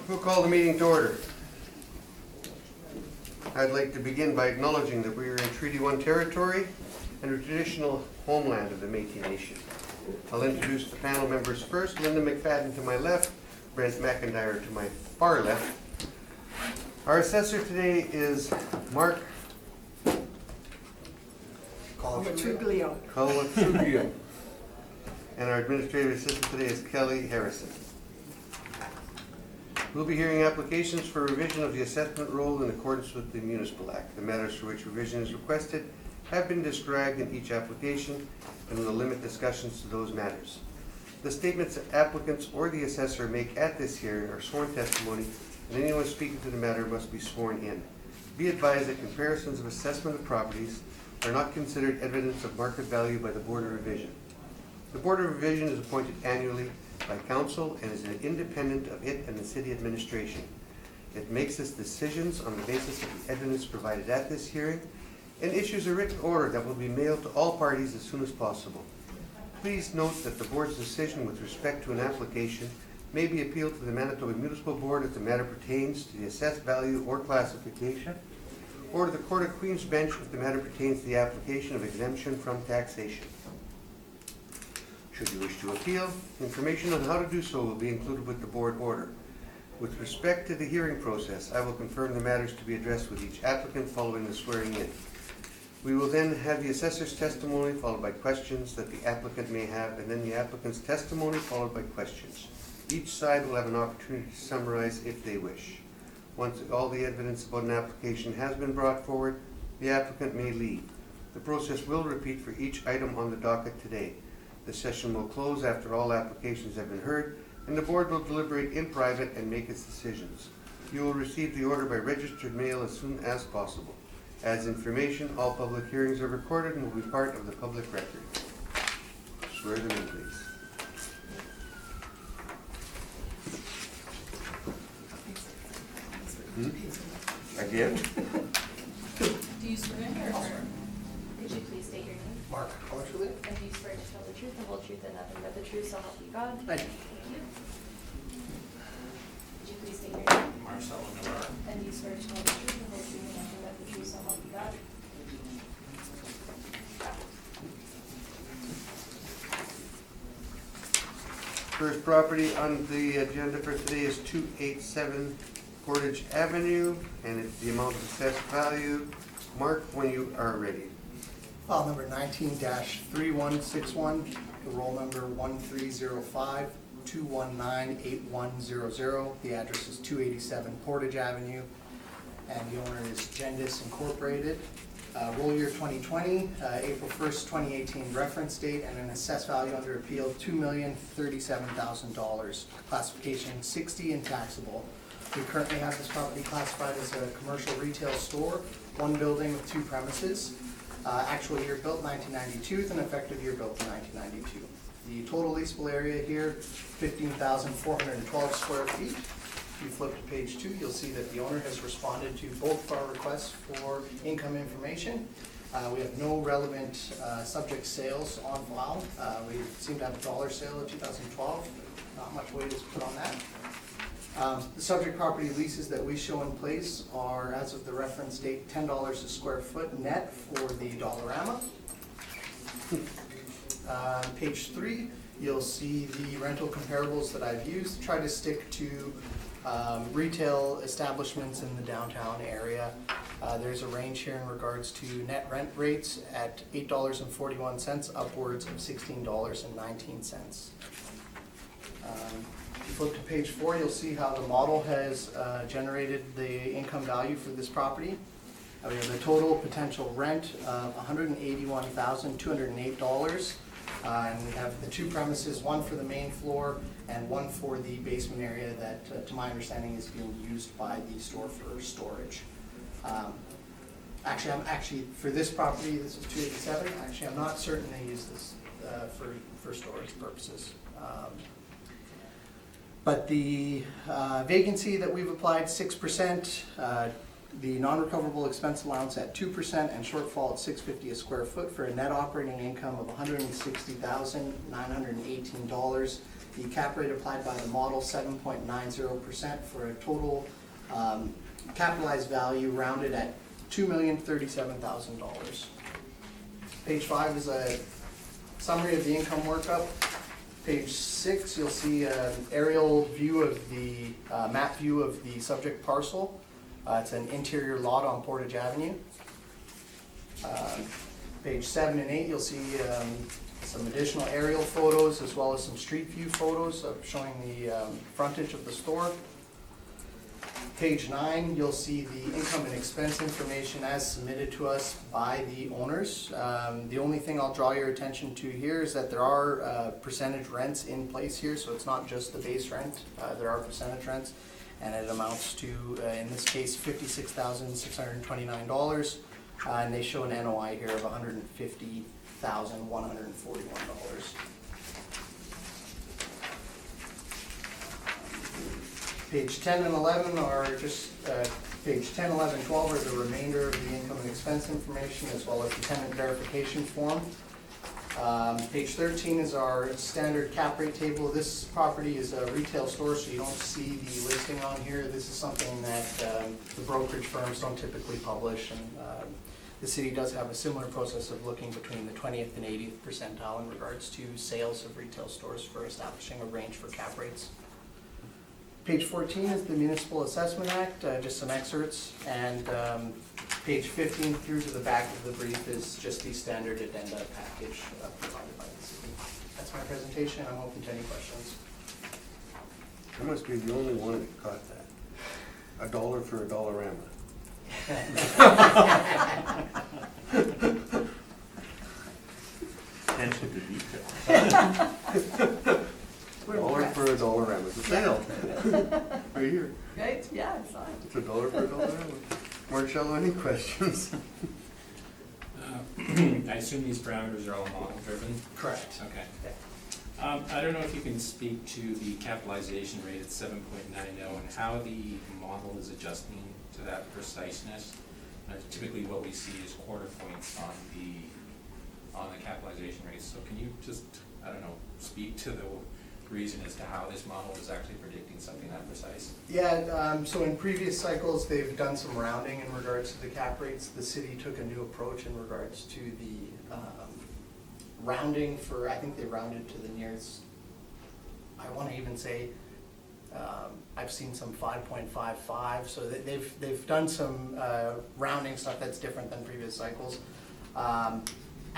We'll call the meeting to order. I'd like to begin by acknowledging that we are in Treaty 1 territory and a traditional homeland of the Métis Nation. I'll introduce the panel members first. Linda McFadden to my left, Brent McIntyre to my far left. Our assessor today is Mark Truglio. And our administrative assistant today is Kelly Harrison. We'll be hearing applications for revision of the assessment roll in accordance with the Municipal Act. The matters for which revision is requested have been described in each application, and we'll limit discussions to those matters. The statements that applicants or the assessor make at this hearing are sworn testimony, and anyone speaking to the matter must be sworn in. Be advised that comparisons of assessment of properties are not considered evidence of market value by the Board of Revision. The Board of Revision is appointed annually by Council and is independent of it and the City Administration. It makes its decisions on the basis of the evidence provided at this hearing and issues a written order that will be mailed to all parties as soon as possible. Please note that the Board's decision with respect to an application may be appealed to the Manitoba Municipal Board if the matter pertains to the assessed value or classification, or to the Court of Queen's Bench if the matter pertains to the application of exemption from taxation. Should you wish to appeal, information on how to do so will be included with the board order. With respect to the hearing process, I will confirm the matters to be addressed with each applicant following the swearing in. We will then have the assessor's testimony followed by questions that the applicant may have, and then the applicant's testimony followed by questions. Each side will have an opportunity to summarize if they wish. Once all the evidence about an application has been brought forward, the applicant may leave. The process will repeat for each item on the docket today. The session will close after all applications have been heard, and the board will deliberate in private and make its decisions. You will receive the order by registered mail as soon as possible. As information, all public hearings are recorded and will be part of the public record. Swear them in, please. Again? Do you swear or affirm? Could you please state your name? Mark Culturally. And do you swear to tell the truth, the whole truth, and nothing but the truth, so help you God? I do. Thank you. Could you please state your name? Marcel Miller. And do you swear to tell the truth, the whole truth, and nothing but the truth, so help you God? First property on the agenda for today is 287 Portage Avenue, and it's the amount of assessed value. Mark, when you are ready. File number 19-3161, roll number 1305-219-8100. The address is 287 Portage Avenue, and the owner is Gendis Incorporated. Roll year 2020, April 1st, 2018 reference date, and an assessed value under appeal $2,037,000. Classification 60 and taxable. We currently have this property classified as a commercial retail store, one building with two premises. Actual year built 1992 and effective year built in 1992. The total leasable area here, 15,412 square feet. If you flip to page 2, you'll see that the owner has responded to both of our requests for income information. We have no relevant subject sales on file. We seem to have a dollar sale of 2012. Not much weight is put on that. The subject property leases that we show in place are, as of the reference date, $10 a square foot net for the Dollarama. Page 3, you'll see the rental comparables that I've used. Try to stick to retail establishments in the downtown area. There's a range here in regards to net rent rates at $8.41 upwards of $16.19. If you flip to page 4, you'll see how the model has generated the income value for this property. We have the total potential rent of $181,208. And we have the two premises, one for the main floor and one for the basement area that, to my understanding, is being used by the store for storage. Actually, for this property, this is 287. Actually, I'm not certain they use this for storage purposes. But the vacancy that we've applied, 6%, the non-recoverable expense allowance at 2% and shortfall at $6.50 a square foot for a net operating income of $160,918. The cap rate applied by the model, 7.90%, for a total capitalized value rounded at $2,037,000. Page 5 is a summary of the income workup. Page 6, you'll see an aerial view of the, map view of the subject parcel. It's an interior lot on Portage Avenue. Page 7 and 8, you'll see some additional aerial photos as well as some street view photos of showing the frontage of the store. Page 9, you'll see the income and expense information as submitted to us by the owners. The only thing I'll draw your attention to here is that there are percentage rents in place here, so it's not just the base rent. There are percentage rents, and it amounts to, in this case, $56,629, and they show an NOI here of $150,141. Page 10 and 11 are just, page 10, 11, 12 are the remainder of the income and expense information, as well as the tenant verification form. Page 13 is our standard cap rate table. This property is a retail store, so you don't see the listing on here. This is something that the brokerage firms don't typically publish, and the city does have a similar process of looking between the 20th and 80th percentile in regards to sales of retail stores for establishing a range for cap rates. Page 14 is the Municipal Assessment Act, just some excerpts, and page 15 through to the back of the brief is just the standard addenda package provided by the city. That's my presentation. I'm open to any questions. I must be the only one that caught that. $1 for a dollarama. Attention to detail. $1 for a dollarama. It's a sale. Right here. Right, yeah, I saw it. It's $1 for a dollarama. Marcello, any questions? I assume these parameters are all model driven? Correct. Okay. I don't know if you can speak to the capitalization rate at 7.90 and how the model is adjusting to that preciseness. Typically what we see is quarter points on the capitalization rate. So can you just, I don't know, speak to the reason as to how this model is actually predicting something that precise? Yeah, so in previous cycles, they've done some rounding in regards to the cap rates. The city took a new approach in regards to the rounding for, I think they rounded to the nearest, I want to even say, I've seen some 5.55, so they've done some rounding stuff that's different than previous cycles.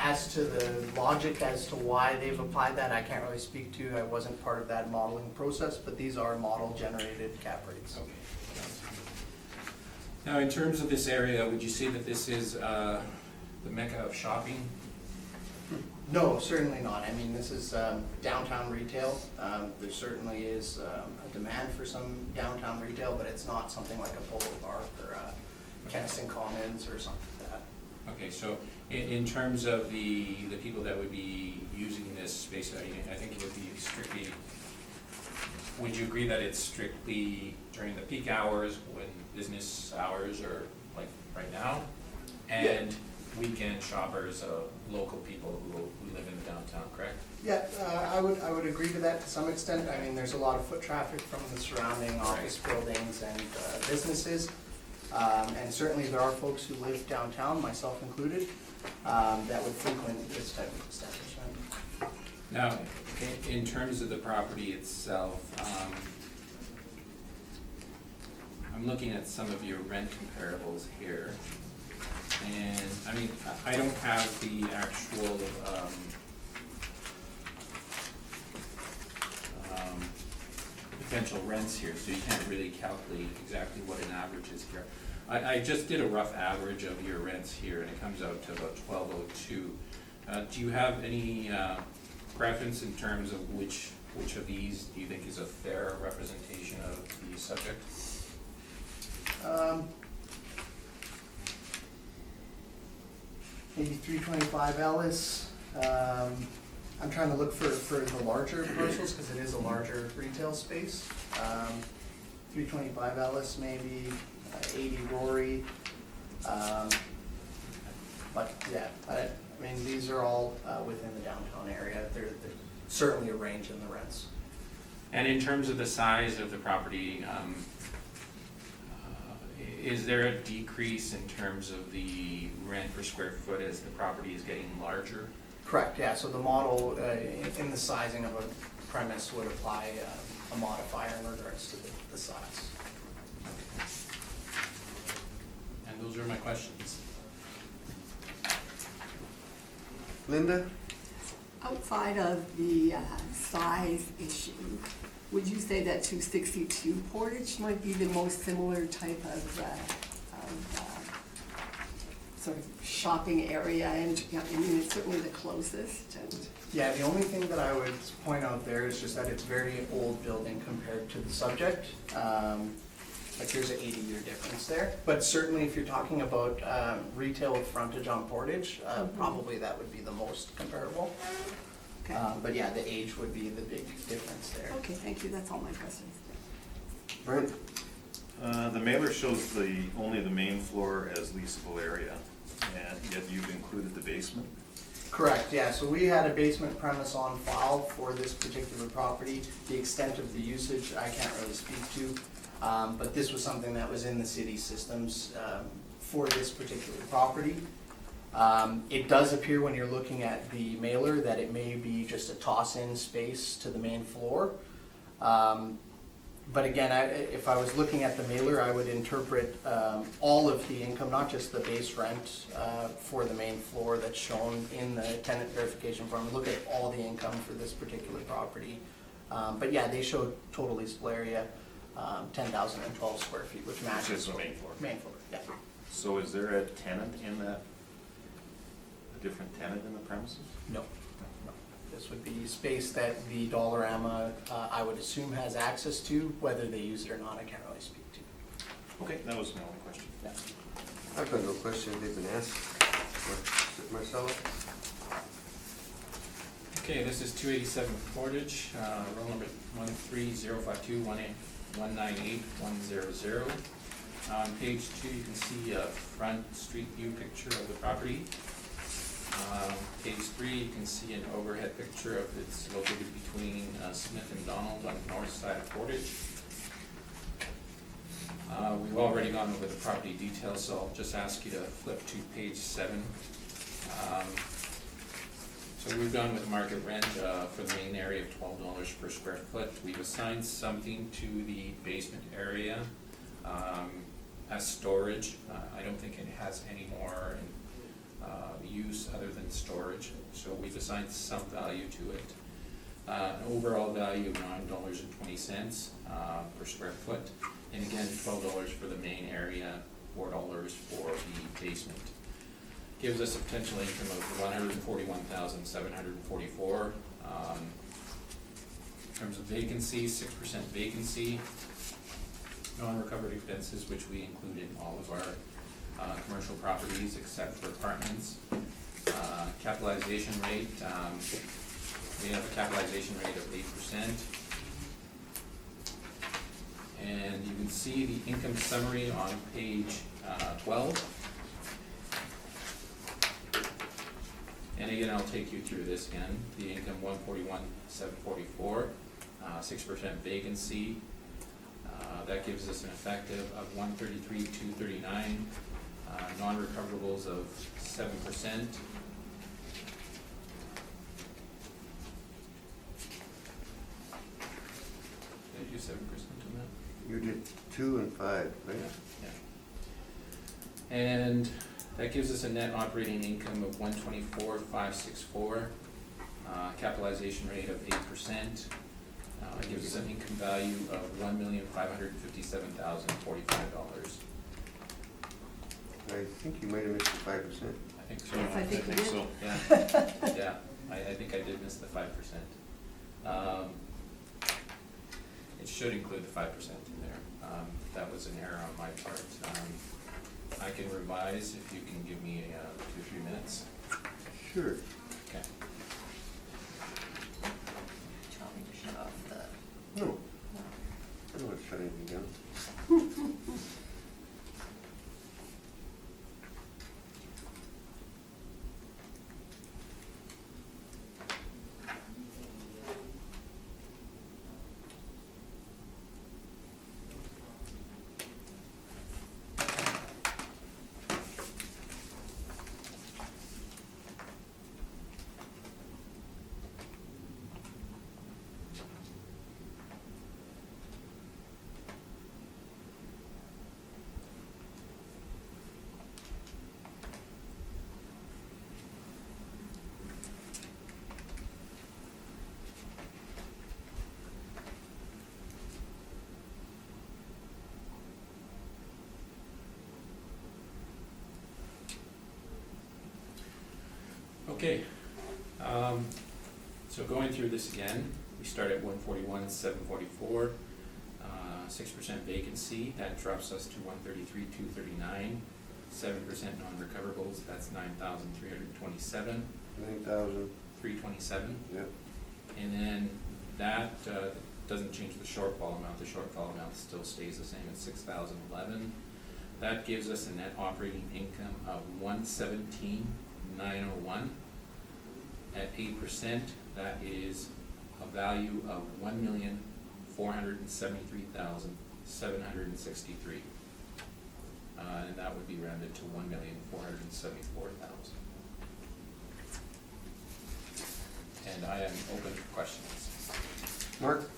As to the logic as to why they've applied that, I can't really speak to. I wasn't part of that modeling process, but these are model-generated cap rates. Okay. Now, in terms of this area, would you say that this is the mecca of shopping? No, certainly not. I mean, this is downtown retail. There certainly is a demand for some downtown retail, but it's not something like a Polo Park or Kennison Commons or something like that. Okay, so in terms of the people that would be using this space, I think it would be strictly, would you agree that it's strictly during the peak hours when business hours are like right now? And weekend shoppers, local people who live in the downtown, correct? Yeah, I would agree to that to some extent. I mean, there's a lot of foot traffic from the surrounding office buildings and businesses. And certainly there are folks who live downtown, myself included, that would frequent this type of establishment. Now, in terms of the property itself, I'm looking at some of your rent comparables here. And, I mean, I don't have the actual potential rents here, so you can't really calculate exactly what an average is here. I just did a rough average of your rents here, and it comes out to about $1,202. Do you have any preference in terms of which of these do you think is a fair representation of the subject? Maybe 325 Ellis. I'm trying to look for the larger parcels because it is a larger retail space. 325 Ellis maybe. 80 Rory. But yeah, I mean, these are all within the downtown area. There's certainly a range in the rents. And in terms of the size of the property, is there a decrease in terms of the rent per square foot as the property is getting larger? Correct, yeah, so the model in the sizing of a premise would apply a modifier in regards to the size. And those are my questions. Linda? Outside of the size issue, would you say that 262 Portage might be the most similar type of sort of shopping area? And yeah, I mean, it's certainly the closest. And Yeah, the only thing that I would point out there is just that it's very old building compared to the subject. Like there's an 80-year difference there. But certainly if you're talking about retail frontage on Portage, probably that would be the most comparable. okay, But yeah, the age would be the big difference there. okay, thank you. That's all my questions. Brent? The mailer shows only the main floor as leasable area, and yet you've included the basement. Correct, yeah, so we had a basement premise on file for this particular property. The extent of the usage, I can't really speak to, but this was something that was in the city systems for this particular property. It does appear when you're looking at the mailer that it may be just a toss-in space to the main floor. But again, if I was looking at the mailer, I would interpret all of the income, not just the base rent for the main floor that's shown in the tenant verification form. Look at all the income for this particular property. But yeah, they show total leasable area, 10,012 square feet, which matches. Which is the main floor. Main floor, yeah. So is there a tenant in that, a different tenant in the premises? No. This would be space that the Dollarama, I would assume, has access to. Whether they use it or not, I can't really speak to. Okay, that was my only question. Yeah. I've got no questions, they've been asked. Marcelo? Okay, this is 287 Portage, roll number 1305218198100. On page 2, you can see a front street view picture of the property. Page 3, you can see an overhead picture of it's located between Smith and Donald on the north side of Portage. We've already gone over the property details, so I'll just ask you to flip to page 7. So we've gone with market rent for the main area of $12 per square foot. We've assigned something to the basement area as storage. I don't think it has any more use other than storage, so we've assigned some value to it. An overall value of $9.20 per square foot, and again, $12 for the main area, $4 for the basement. Gives us a potential income of $141,744. In terms of vacancy, 6% vacancy, non-recovered expenses, which we include in all of our commercial properties except for apartments. Capitalization rate, we have a capitalization rate of 8%. And you can see the income summary on page 12. And again, I'll take you through this again. The income $141,744, 6% vacancy. That gives us an effective of $133,239. Non-recoverables of 7%. Did I do 7% on that? You did 2 and 5, right? Yeah. And that gives us a net operating income of $124,564, capitalization rate of 8%. Gives us an income value of $1,557,045. I think you might have missed the 5%. I think so. Yes, I think you did. so. Yeah, yeah, I think I did miss the 5%. It should include the 5% in there. That was an error on my part. I can revise if you can give me 2 or 3 minutes. Sure. Okay. Do you want me to shut off the? No, I don't want to shut anything down. Okay, so going through this again, we start at 141, 744, 6% vacancy, that drops us to 133, 239, 7% non-recoverables, that's 9,327, 9,000, 327. yep. And then that doesn't change the shortfall amount. The shortfall amount still stays the same at 6,011. That gives us a net operating income of 117,901. At 8%, that is a value of 1,473,763. And that would be rounded to 1,474,000. And I am open for questions. Mark?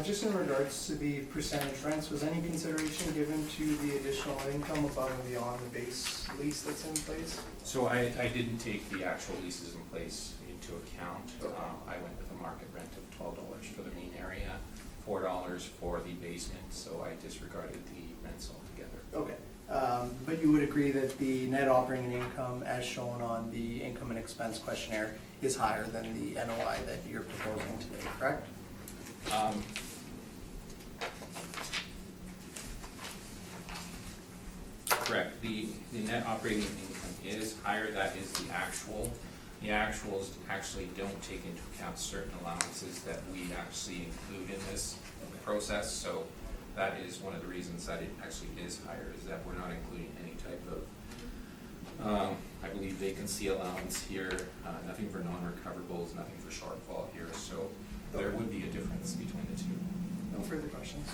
Just in regards to the percentage rents, was any consideration given to the additional income above and beyond the base lease that's in place? So I didn't take the actual leases in place into account. I went with a market rent of $12 for the main area, $4 for the basement, so I disregarded the rents altogether. Okay, but you would agree that the net operating income as shown on the income and expense questionnaire is higher than the NOI that you're proposing today, correct? Correct. The net operating income is higher. That is the actual. The actuals actually don't take into account certain allowances that we actually include in this process. So that is one of the reasons that it actually is higher, is that we're not including any type of, I believe, vacancy allowance here, nothing for non-recoverables, nothing for shortfall here. So there would be a difference between the two. No further questions.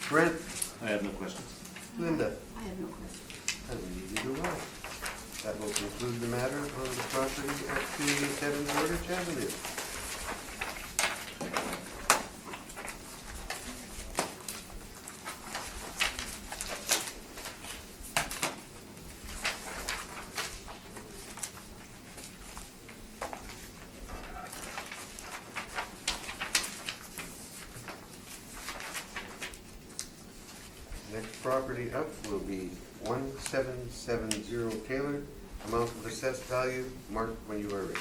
Brent? I have no questions. Linda? I have no questions. And neither do I. That will conclude the matter on the property at 287 Portage Avenue. Next property up will be 1770 Taylor. Amount of assessed value, mark when you are ready.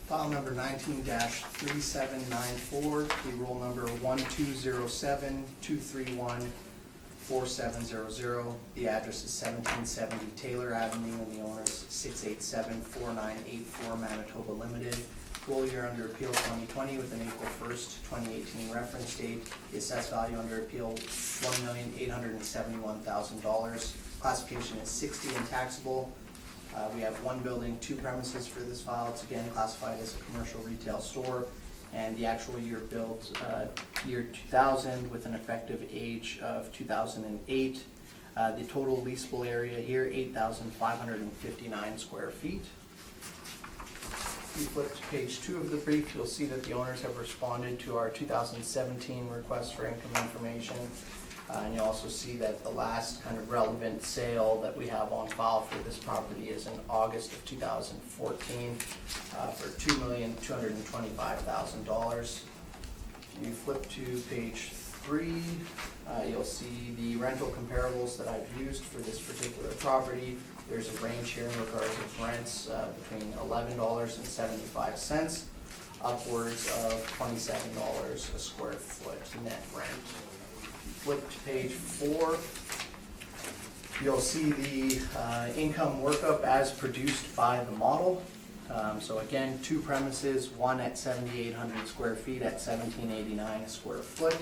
File number 19-3794, the roll number 1207-231-4700. The address is 1770 Taylor Avenue, and the owner is 687-4984 Manitoba Limited. Roll year under appeal 2020 with an April 1st, 2018 reference date. The assessed value under appeal $1,871,000. Classification is 60 and taxable. We have one building, two premises for this file. It's again classified as a commercial retail store. And the actual year built, year 2000 with an effective age of 2008. The total leasable area here, 8,559 square feet. If you flip to page 2 of the brief, you'll see that the owners have responded to our 2017 request for income information. And you'll also see that the last kind of relevant sale that we have on file for this property is in August of 2014 for $2,225,000. If you flip to page 3, you'll see the rental comparables that I've used for this particular property. There's a range here in regards of rents between $11.75 upwards of $27 a square foot net rent. Flip to page 4, you'll see the income workup as produced by the model. So again, two premises, one at 7,800 square feet at $17.89 a square foot,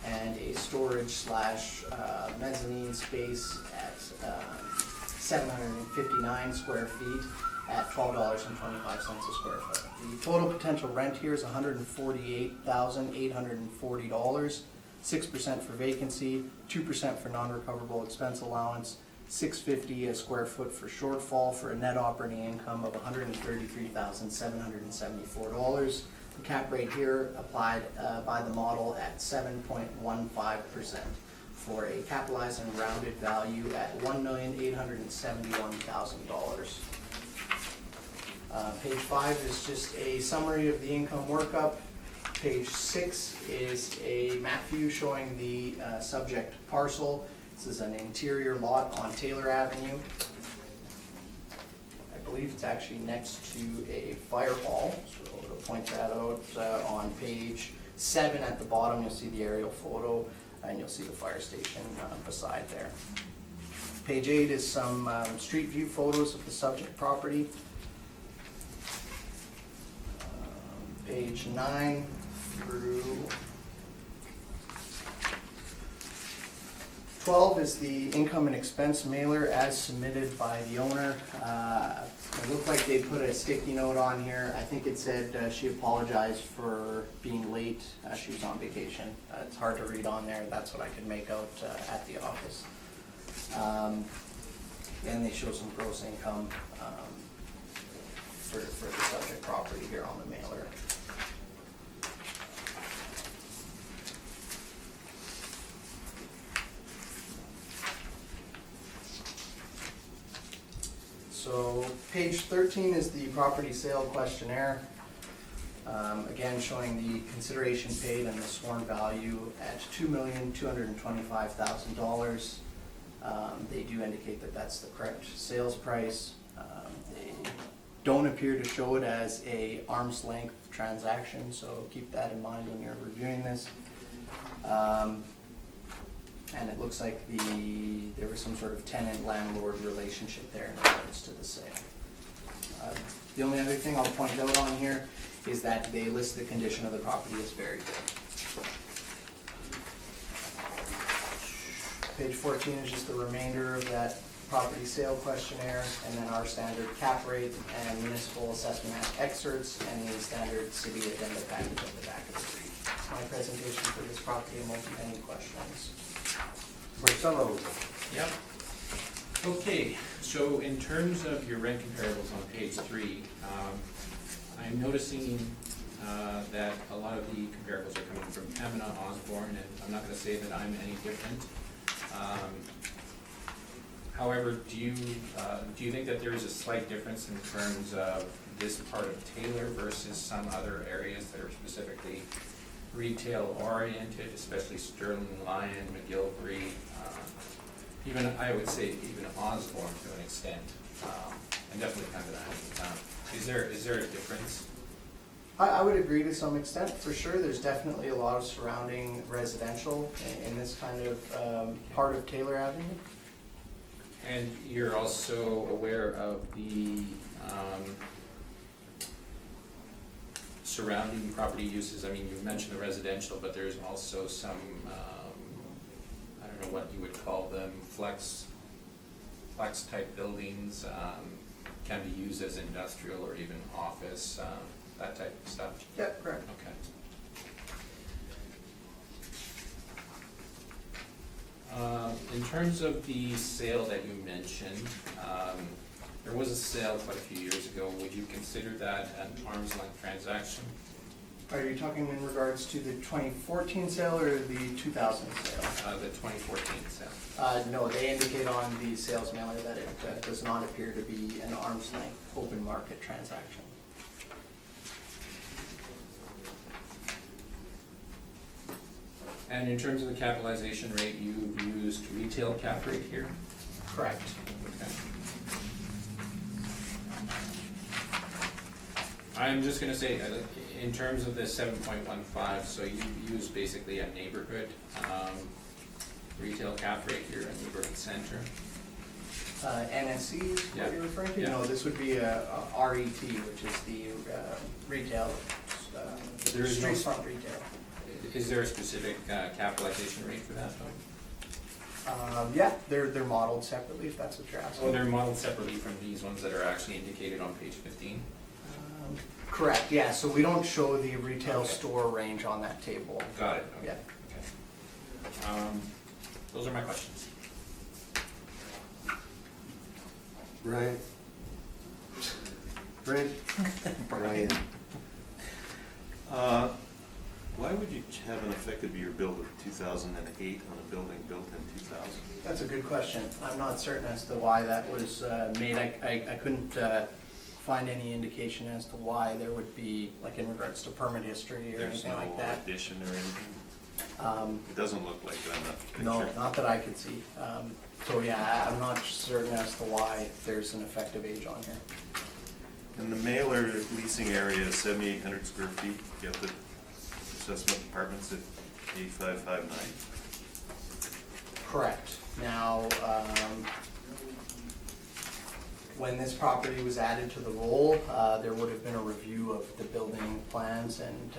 and a storage slash mezzanine space at 759 square feet at $12.25 a square foot. The total potential rent here is $148,840. 6% for vacancy, 2% for non-recoverable expense allowance, $650 a square foot for shortfall, for a net operating income of $133,774. The cap rate here applied by the model at 7.15%, for a capitalized and rounded value at $1,871,000. Page 5 is just a summary of the income workup. Page 6 is a map view showing the subject parcel. This is an interior lot on Taylor Avenue. believe it's actually next to a fire hall. So to point that out, on page 7 at the bottom, you'll see the aerial photo, and you'll see the fire station beside there. Page 8 is some street view photos of the subject property. Page 9 through 12 is the income and expense mailer as submitted by the owner. It looked like they put a sticky note on here. I think it said she apologized for being late. She was on vacation. It's hard to read on there. That's what I could make out at the office. And they show some gross income for the subject property here on the mailer. So page 13 is the property sale questionnaire. Again, showing the consideration paid and the sworn value at $2,225,000. They do indicate that that's the correct sales price. They don't appear to show it as a arm's length transaction, so keep that in mind when you're reviewing this. And it looks like there was some sort of tenant-landlord relationship there in regards to the sale. The only other thing I'll point out on here is that they list the condition of the property as very good. Page 14 is just the remainder of that property sale questionnaire, and then our standard cap rate and municipal assessment excerpts, and the standard city agenda package at the back of the brief. That's my presentation for this property. I'm open to any questions. Marcelo? Yep. Okay, so in terms of your rent comparables on page 3, I'm noticing that a lot of the comparables are coming from Pembina, Osborne, and I'm not gonna say that I'm any different. However, do you think that there is a slight difference in terms of this part of Taylor versus some other areas that are specifically retail oriented, especially Sterling, Lyon, McGilvery, even, I would say, even Osborne to an extent, and definitely Pembina. Is there a difference? I would agree to some extent, for sure. There's definitely a lot of surrounding residential in this kind of part of Taylor Avenue. And you're also aware of the surrounding property uses. I mean, you mentioned the residential, but there's also some, I don't know what you would call them, flex type buildings, can be used as industrial or even office, that type of stuff. Yep, correct. Okay. In terms of the sale that you mentioned, there was a sale quite a few years ago. Would you consider that an arm's length transaction? Are you talking in regards to the 2014 sale or the 2000 sale? The 2014 sale. No, they indicate on the sales mailer that it does not appear to be an arm's length open market transaction. And in terms of the capitalization rate, you used retail cap rate here? Correct. Okay. I'm just gonna say, in terms of the 7.15, so you use basically a neighborhood retail cap rate here in neighborhood center. NSC is Yeah. what you're referring to? Yeah. No, this would be a RET, which is the retail, There is no- street front retail. Is there a specific capitalization rate for that though? Yeah, they're modeled separately, if that's what you're asking. Oh, they're modeled separately from these ones that are actually indicated on page 15? Correct, yeah, so we don't show the retail Okay. store range on that table. Got it, okay. Yeah. Okay. Those are my questions. Brian? Brent? Brian? Why would you have an effective year build of 2008 on a building built in 2000? That's a good question. I'm not certain as to why that was made. I couldn't find any indication as to why there would be, like in regards to permit history or There's anything no like that. addition or anything? It doesn't look like it on the picture. No, not that I could see. So yeah, I'm not certain as to why there's an effective age on here. And the mailer leasing area is 7,800 square feet. You have the assessment apartments at 8559. Correct. Now, when this property was added to the roll, there would have been a review of the building plans, and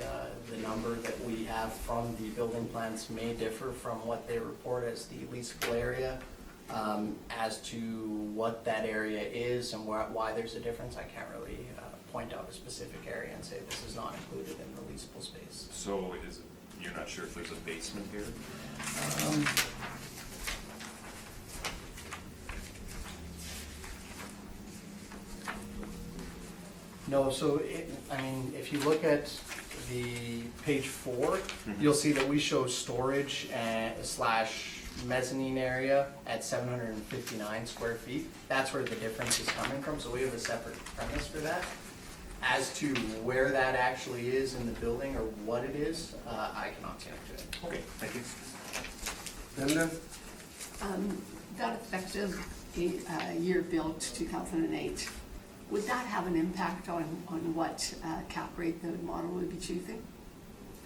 the number that we have from the building plans may differ from what they report as the leasable area. As to what that area is and why there's a difference, I can't really point out a specific area and say this is not included in the leasable space. So you're not sure if there's a basement here? No, so if you look at the page 4, you'll see that we show storage / mezzanine area at 759 square feet. That's where the difference is coming from, so we have a separate premise for that. As to where that actually is in the building or what it is, I cannot speak to it. Okay, thank you. Linda? That effective year built 2008, would that have an impact on what cap rate the model would be choosing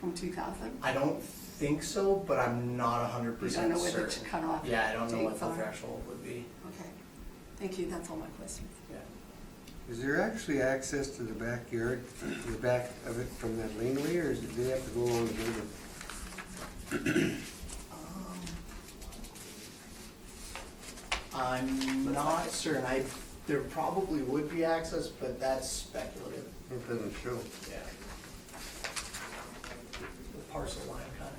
from 2000? I don't think so, but I'm not 100% You certain. don't know whether to cut off Yeah, I don't know what dates the are. threshold would be. Okay, thank you, that's all my questions. Yeah. Is there actually access to the backyard, the back of it from that laneway, or do they have to go along the building? I'm not certain. There probably would be access, but that's speculative. It doesn't show. Yeah. The parcel line kind of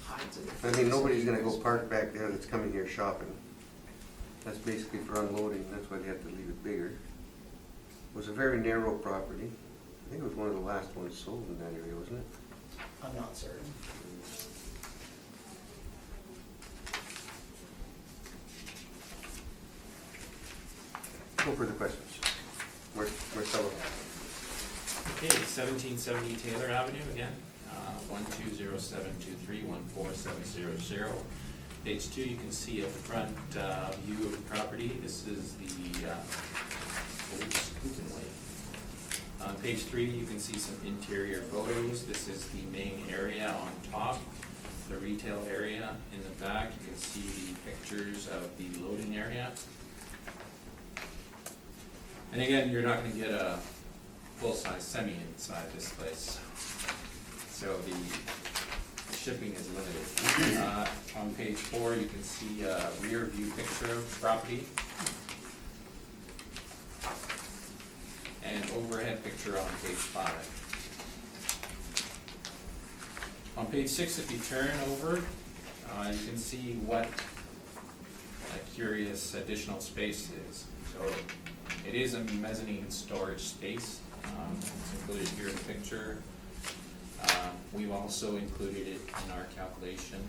hides it. I mean, nobody's gonna go park back there that's coming here shopping. That's basically for unloading, that's why they have to leave it bigger. It was a very narrow property. I think it was one of the last ones sold in that area, wasn't it? I'm not certain. No further questions. Marcelo? Okay, 1770 Taylor Avenue again, 120723-14700. Page 2, you can see a front view of the property. This is the old Scoopin Way. On page 3, you can see some interior photos. This is the main area on top, the retail area in the back. You can see the pictures of the loading area. And again, you're not going to get a full-size semi inside this place, so the shipping is limited. On page 4, you can see a rear view picture of the property, and overhead picture on page 5. On page 6, if you turn over, you can see what a curious additional space is. So it is a mezzanine storage space. It's included here in the picture. We've also included it in our calculation.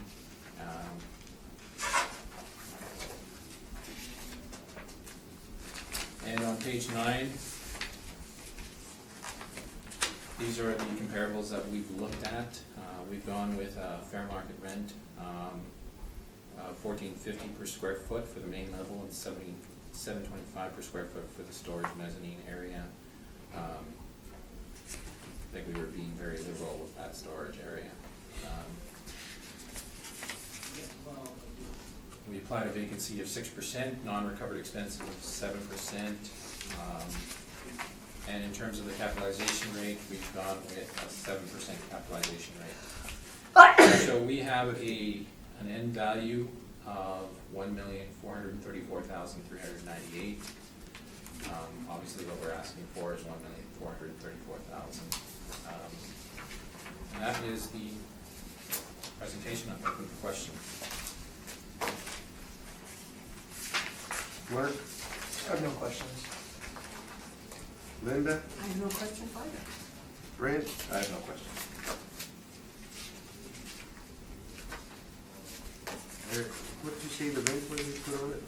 And on page 9, these are the comparables that we've looked at. We've gone with fair market rent, $14.50 per square foot for the main level and $7.25 per square foot for the storage mezzanine area. I think we were being very liberal with that storage area. We applied a vacancy of 6%, non-recovered expenses of 7%. And in terms of the capitalization rate, we've gone with a 7% capitalization rate. So we have an end value of $1,434,398. Obviously, what we're asking for is $1,434,000. And that is the presentation. I'm open for questions. Mark? I have no questions. Linda? I have no questions either. Brent? I have no questions. Eric, what did you say the rent was you put on it?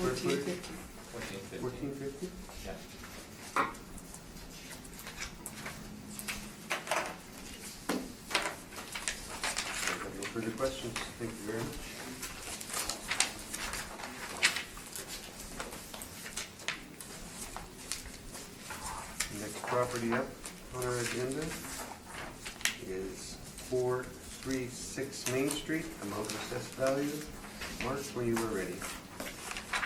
1450. $14.50. $14.50? Yeah. further questions? Thank you very much. Next property up on our agenda is 436 Main Street, amount of assessed value. Mark, when you were ready.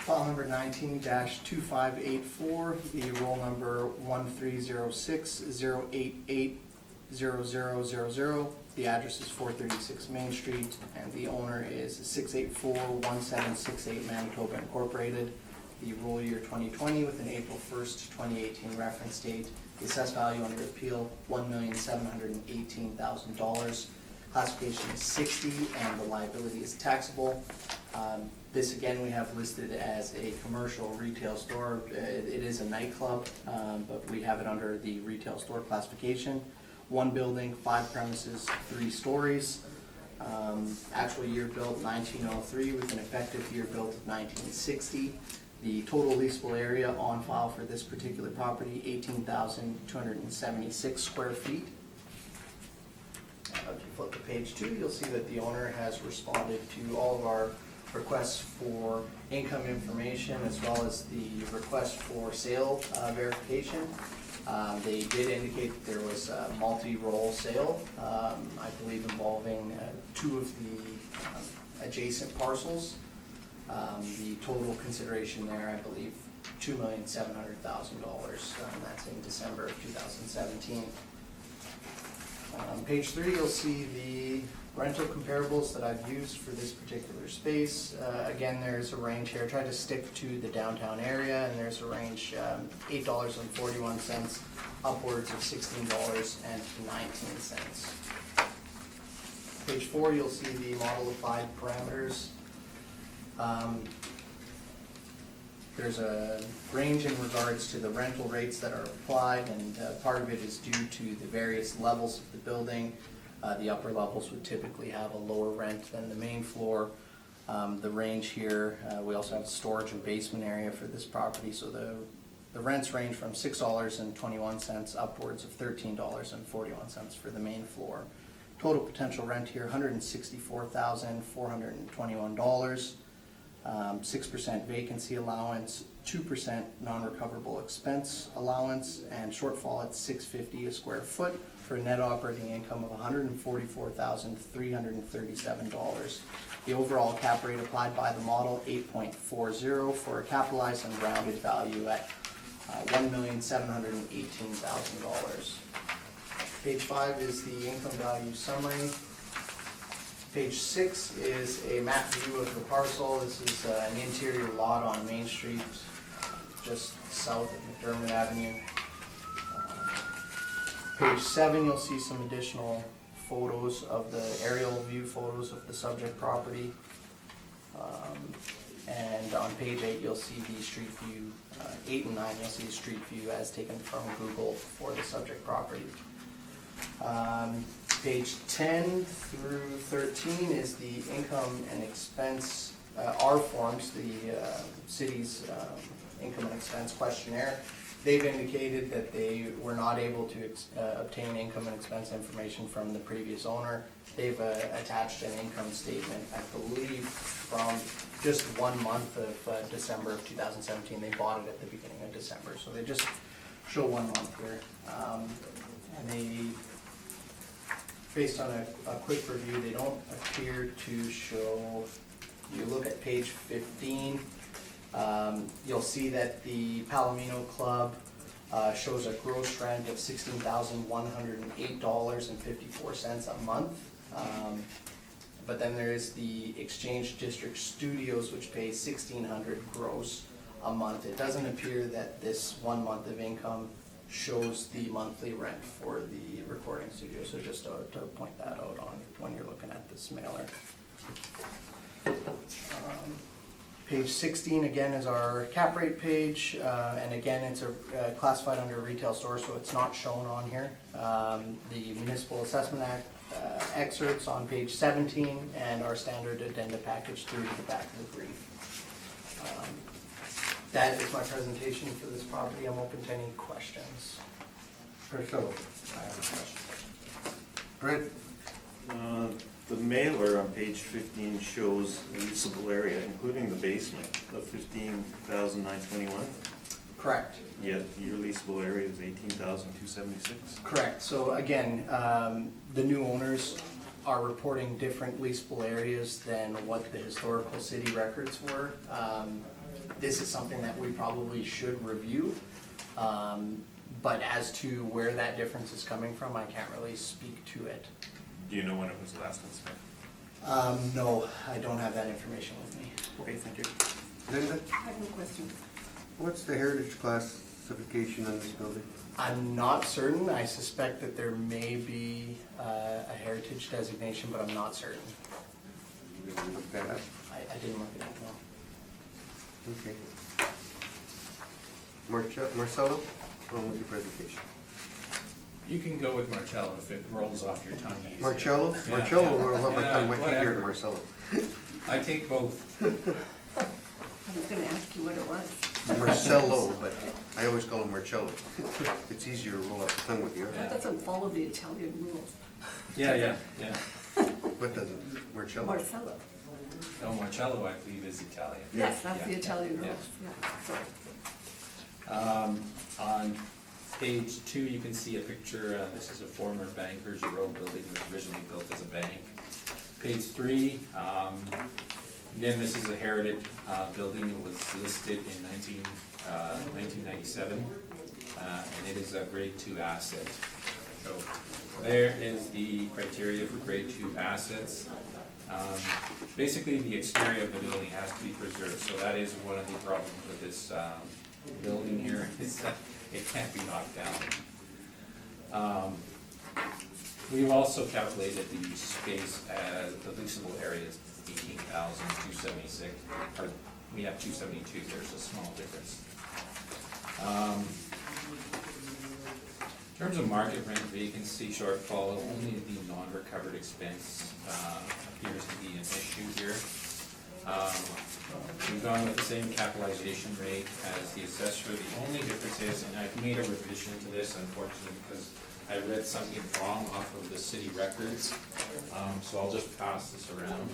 File number 19-2584, the roll number 1306-088-0000. The address is 436 Main Street, and the owner is 684-1768 Manitoba Incorporated. The roll year 2020 with an April 1st, 2018 reference date. The assessed value under appeal, $1,718,000. Classification is 60, and the liability is taxable. This again, we have listed as a commercial retail store. It is a nightclub, but we have it under the retail store classification. 1 building, 5 premises, 3 stories. Actual year built 1903 with an effective year built of 1960. The total leasable area on file for this particular property, 18,276 square feet. If you flip to page 2, you'll see that the owner has responded to all of our requests for income information as well as the request for sale verification. They did indicate that there was a multi-roll sale, I believe involving 2 of the adjacent parcels. The total consideration there, I believe, $2,700,000, and that's in December of 2017. On page 3, you'll see the rental comparables that I've used for this particular space. Again, there's a range here. I tried to stick to the downtown area, and there's a range $8.41 upwards of $16.19. Page 4, you'll see the model applied parameters. There's a range in regards to the rental rates that are applied, and part of it is due to the various levels of the building. The upper levels would typically have a lower rent than the main floor. The range here, we also have storage and basement area for this property, so the rents range from $6.21 upwards of $13.41 for the main floor. Total potential rent here, $164,421. 6% vacancy allowance, 2% non-recoverable expense allowance, and shortfall at $650 a square foot for a net operating income of $144,337. The overall cap rate applied by the model, 8.40, for a capitalized and rounded value at $1,718,000. Page 5 is the income value summary. Page 6 is a map view of the parcel. This is an interior lot on Main Street, just south of McDermott Avenue. Page 7, you'll see some additional photos of the aerial view photos of the subject property. And on page 8, you'll see the street view, 8 and 9, you'll see the street view as taken from Google for the subject property. Page 10 through 13 is the income and expense, R forms, the city's income and expense questionnaire. They've indicated that they were not able to obtain income and expense information from the previous owner. They've attached an income statement, I believe, from just 1 month of December of 2017. They bought it at the beginning of December, so they just show 1 month here. And they, based on a quick review, they don't appear to show. You look at page 15, you'll see that the Palomino Club shows a gross rent of $16,108.54 a month. But then there is the Exchange District Studios, which pays $1,600 gross a month. It doesn't appear that this 1 month of income shows the monthly rent for the recording studio, so just to point that out on when you're looking at this mailer. Page 16 again is our cap rate page, and again it's classified under a retail store, so it's not shown on here. The Municipal Assessment Act excerpts on page 17, and our standard addenda package through to the back of the brief. That is my presentation for this property. I'm open to any questions. Parcel. I have a question. Brent? The mailer on page 15 shows a leasable area, including the basement, of 15,921. Correct. Yet your leasable area is 18,276. Correct. So again, the new owners are reporting different leasable areas than what the historical city records were. This is something that we probably should review. But as to where that difference is coming from, I can't really speak to it. Do you know when it was last inspected? No, I don't have that information with me. Okay, thank you. Linda, I have no question. what's the heritage classification on this building? I'm not certain. I suspect that there may be a heritage designation, but I'm not certain. We can look that up. I didn't look it up, no. Okay. Marcelo, on with your presentation. You can go with Marcello if it rolls off your tongue easier. Marcello? Yeah. Marcello, or what my Yeah, tongue might be here whatever. to Marcelo. I take both. I was gonna ask you what it was. Marcello, but I always call him Marcello. It's easier to roll off the tongue with you. That doesn't follow the Italian rules. Yeah. What doesn't? Marcello? Marcello. No, Marcello, I believe, is Italian. Yes, that's the Yeah, Italian yeah. rules, yeah, sorry. On page 2, you can see a picture, this is a former Bankers Row building that was originally built as a bank. Page 3, again, this is a heritage building. It was listed in 1997, and it is a grade 2 asset. So there is the criteria for grade 2 assets. Basically, the exterior of the building has to be preserved, so that is one of the problems with this building here, is that it can't be knocked down. We've also calculated the space as the leasable area is 18,276, or we have 272, there's a small difference. In terms of market rent vacancy shortfall, only the non-recovered expense appears to be an issue here. We've gone with the same capitalization rate as the assessor. The only difference is, and I've made a revision to this unfortunately because I read something wrong off of the city records, so I'll just pass this around.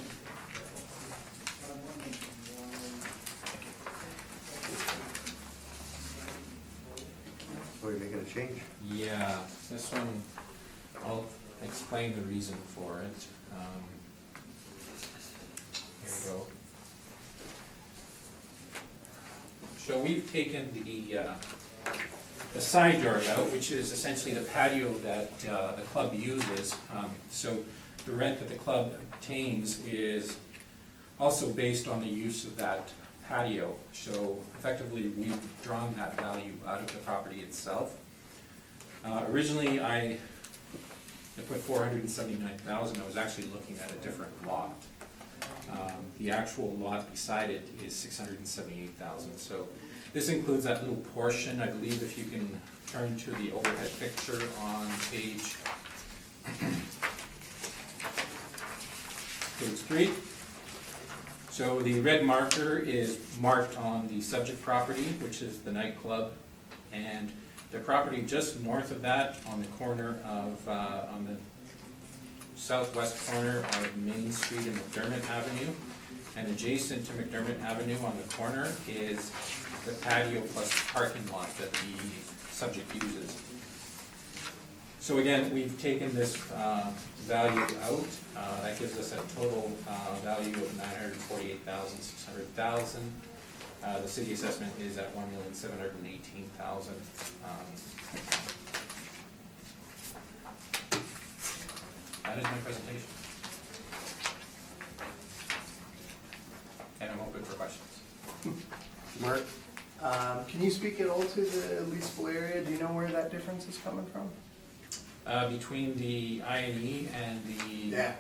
Are you making a change? Yeah, this one, I'll explain the reason for it. Here we go. So we've taken the side yard out, which is essentially the patio that the club uses. So the rent that the club obtains is also based on the use of that patio. So effectively, we've drawn that value out of the property itself. Originally, I put 479,000. I was actually looking at a different lot. The actual lot beside it is 678,000. So this includes that little portion. I believe if you can turn to the overhead picture on page 3. So the red marker is marked on the subject property, which is the nightclub, and the property just north of that, on the corner of, on the southwest corner of Main Street and McDermott Avenue, and adjacent to McDermott Avenue on the corner is the patio plus parking lot that the subject uses. So again, we've taken this value out. That gives us a total value of $948,600. The city assessment is at $1,718,000. That is my presentation. And I'm open for questions. Mark? Can you speak at all to the leasable area? Do you know where that difference is coming from? Between the I&E and the... Yeah.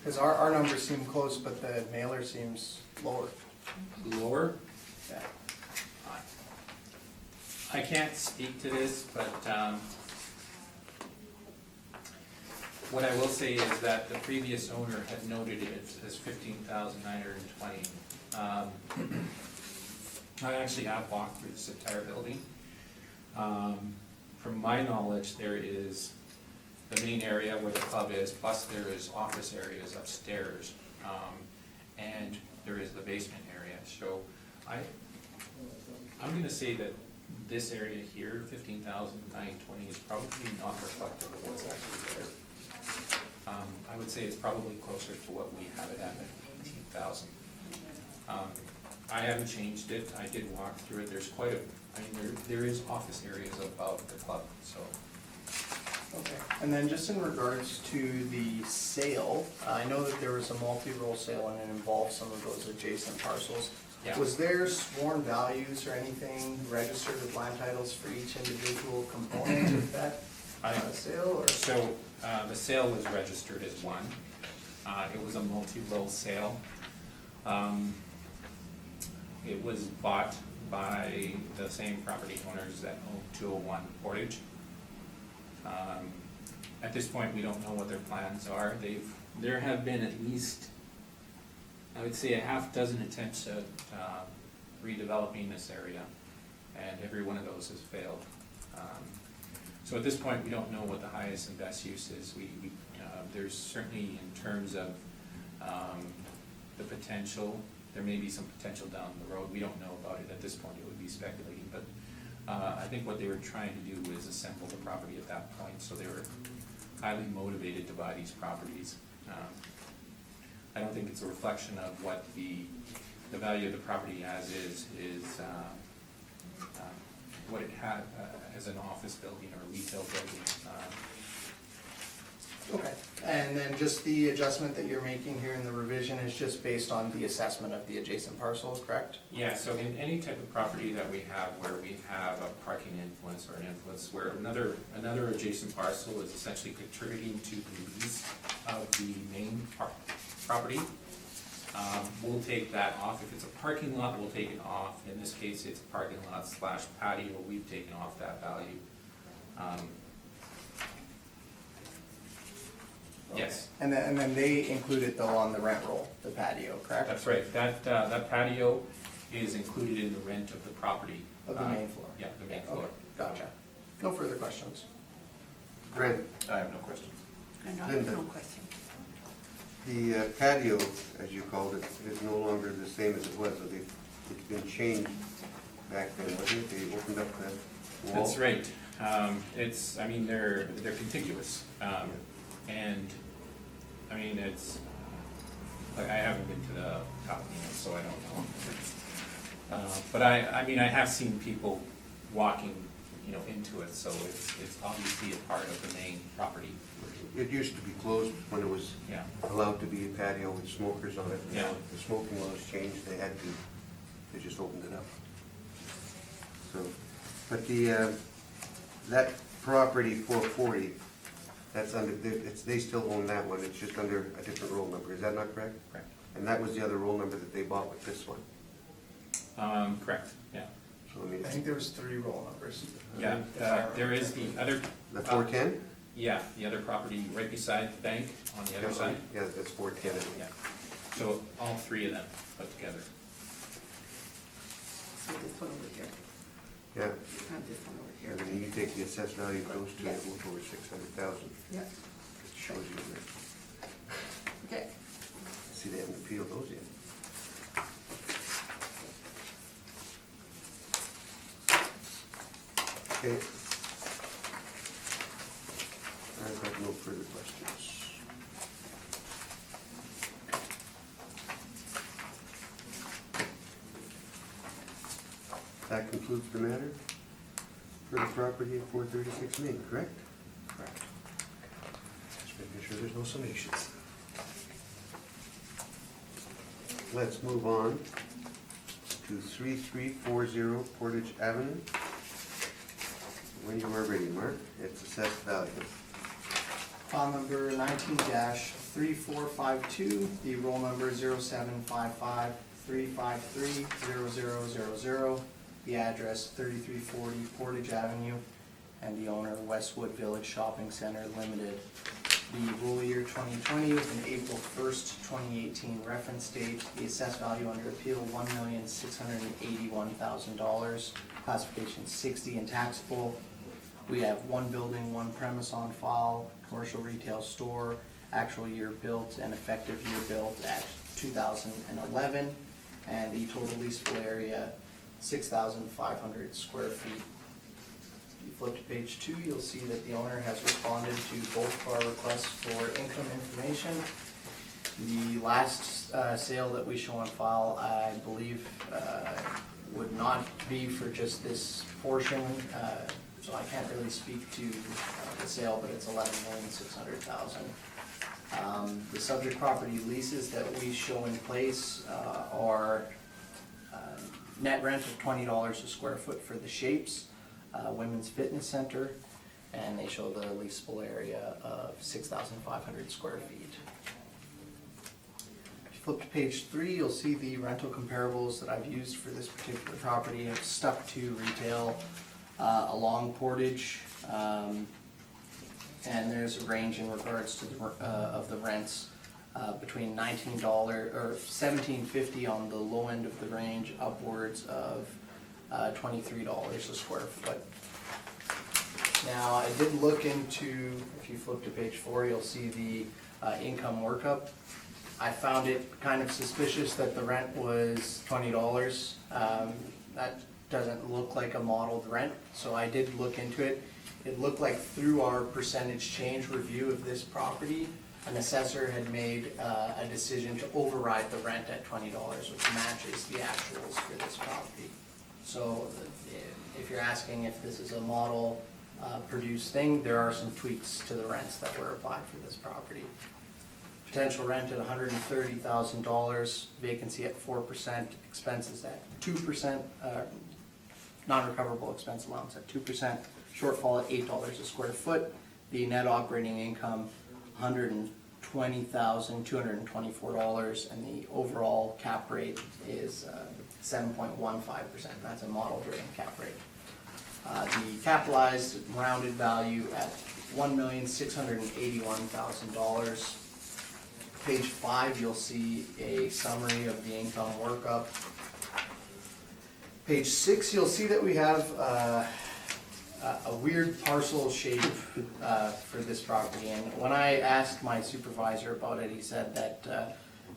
Because our numbers seem close, but the mailer seems lower. Lower. Yeah. I can't speak to this, but what I will say is that the previous owner had noted it as 15,920. I actually have walked through this entire building. From my knowledge, there is the main area where the club is, plus there is office areas upstairs, and there is the basement area. So I'm gonna say that this area here, 15,920, is probably not reflective of what's actually there. I would say it's probably closer to what we have it at 18,000. I haven't changed it, I did walk through it, there's quite a, I mean, there is office areas above the club, so. Okay, and then just in regards to the sale, I know that there was a multi-roll sale and it involved some of those adjacent parcels. Yeah. Was there sworn values or anything registered with land titles for each individual component of that sale, or? So, the sale was registered as one. It was a multi-roll sale. It was bought by the same property owners that own 201 Portage. At this point, we don't know what their plans are. There have been at least, I would say, a half dozen attempts at redeveloping this area, and every one of those has failed. So at this point, we don't know what the highest and best use is. There's certainly, in terms of the potential, there may be some potential down the road. We don't know about it at this point. It would be speculating, but I think what they were trying to do was assemble the property at that point, so they were highly motivated to buy these properties. I don't think it's a reflection of what the value of the property as is what it had as an office building or a retail building. Okay, and then just the adjustment that you're making here in the revision is just based on the assessment of the adjacent parcels, correct? Yeah, so in any type of property that we have where we have a parking influence or an influence where another adjacent parcel is essentially contributing to the lease of the main property, we'll take that off. If it's a parking lot, we'll take it off. In this case, it's a parking lot / patio. We've taken off that value. Yes. And then they include it though on the rent roll, the patio, correct? That's right. That patio is included in the rent of the property. Of the main floor? Yeah, the main floor. Okay, gotcha. No further questions? Brent, I have no questions. And I have Linda. no question. the patio, as you called it, is no longer the same as it was. It's been changed back then, wasn't it? They opened up the wall. That's right. I mean, they're contiguous. And, I mean, it's, like, I haven't been to the top, so I don't know. But I mean, I have seen people walking, into it, so it's obviously a part of the main property. It used to be closed when it was Yeah. allowed to be a patio with smokers on it. Yeah. Now the smoking laws changed, they just opened it up. So, but that property 440, that's under, they still own that one, it's just under a different roll number, is that not correct? Correct. And that was the other roll number that they bought with this one. Correct, yeah. So I mean, I think there was 3 roll numbers. Yeah, there is the other. the 410? Yeah, the other property right beside the bank on the other side. Yeah, that's 410. Yeah. So all 3 of them put together. So this one over here, Yeah, and this one over here. and then you take the assessed value of those two, it will go over 600,000. Yeah, It shows you there. okay. See, they haven't appealed those yet. Okay. I've got no further questions. That concludes the matter for the property at 436 Main, correct? Correct. Just making sure there's no summations. Let's move on to 3340 Portage Avenue. When you are ready, Mark, it's assessed value. File number 19-3452, the roll number 0755-353-0000, the address 3340 Portage Avenue, and the owner Westwood Village Shopping Center Limited. The roll year 2020 with an April 1st, 2018 reference date. The assessed value under appeal $1,681,000. Classification 60 and taxable. We have one building, one premise on file, commercial retail store, actual year built and effective year built at 2011, and the total leasable area, 6,500 square feet. If you flip to page 2, you'll see that the owner has responded to both of our requests for income information. The last sale that we show on file, I believe, would not be for just this portion, so I can't really speak to the sale, but it's $11,600,000. The subject property leases that we show in place are net rent of $20 a square foot for the Shapes Women's Fitness Center, and they show the leasable area of 6,500 square feet. If you flip to page 3, you'll see the rental comparables that I've used for this particular property. I've stuck to retail along Portage, and there's a range in regards to the rents between $19 or $17.50 on the low end of the range, upwards of $23 a square foot. Now, I did look into, if you flip to page 4, you'll see the income workup. I found it kind of suspicious that the rent was $20. That doesn't look like a modeled rent, so I did look into it. It looked like through our percentage change review of this property, an assessor had made a decision to override the rent at $20, which matches the actuals for this property. So if you're asking if this is a model produced thing, there are some tweaks to the rents that were applied for this property. Potential rent at $130,000, vacancy at 4%, expenses at 2%, non-recoverable expense allowance at 2%, shortfall at $8 a square foot. The net operating income, $120,224, and the overall cap rate is 7.15%. That's a model-driven cap rate. The capitalized rounded value at $1,681,000. Page 5, you'll see a summary of the income workup. Page 6, you'll see that we have a weird parcel shape for this property. And when I asked my supervisor about it, he said that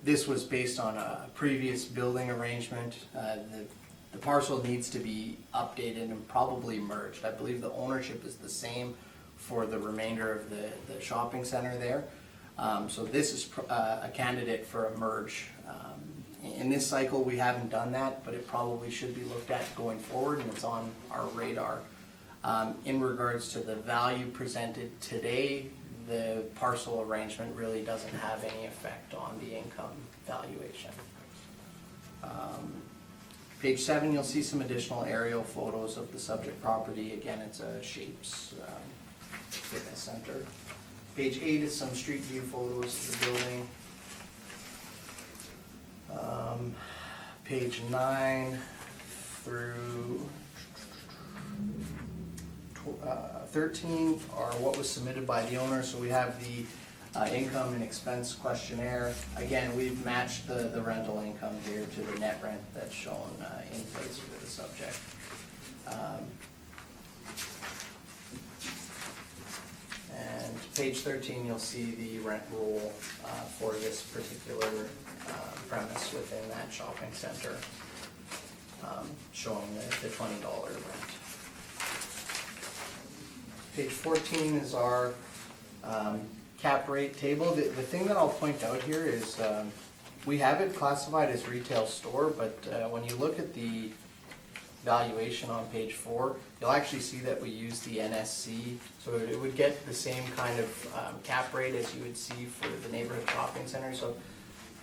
this was based on a previous building arrangement. The parcel needs to be updated and probably merged. I believe the ownership is the same for the remainder of the shopping center there. So this is a candidate for a merge. In this cycle, we haven't done that, but it probably should be looked at going forward, and it's on our radar. In regards to the value presented today, the parcel arrangement really doesn't have any effect on the income valuation. Page 7, you'll see some additional aerial photos of the subject property. Again, it's a Shapes Fitness Center. Page 8 is some street view photos of the building. Page 9 through 13 are what was submitted by the owner. So we have the income and expense questionnaire. Again, we've matched the rental income here to the net rent that's shown in place for the subject. And page 13, you'll see the rent roll for this particular premise within that shopping center, showing the $20 rent. Page 14 is our cap rate table. The thing that I'll point out here is we have it classified as retail store, but when you look at the valuation on page 4, you'll actually see that we use the NSC, so it would get the same kind of cap rate as you would see for the neighborhood shopping center. So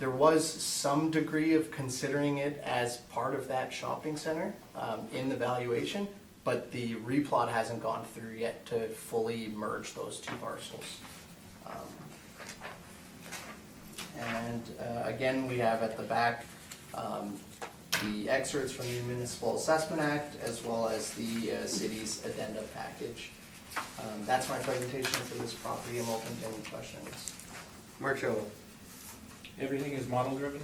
there was some degree of considering it as part of that shopping center in the valuation, but the replot hasn't gone through yet to fully merge those two parcels. Again, we have at the back the excerpts from the Municipal Assessment Act, as well as the city's addenda package. That's my presentation for this property. I'm open to any questions. Marcello? Everything is model driven?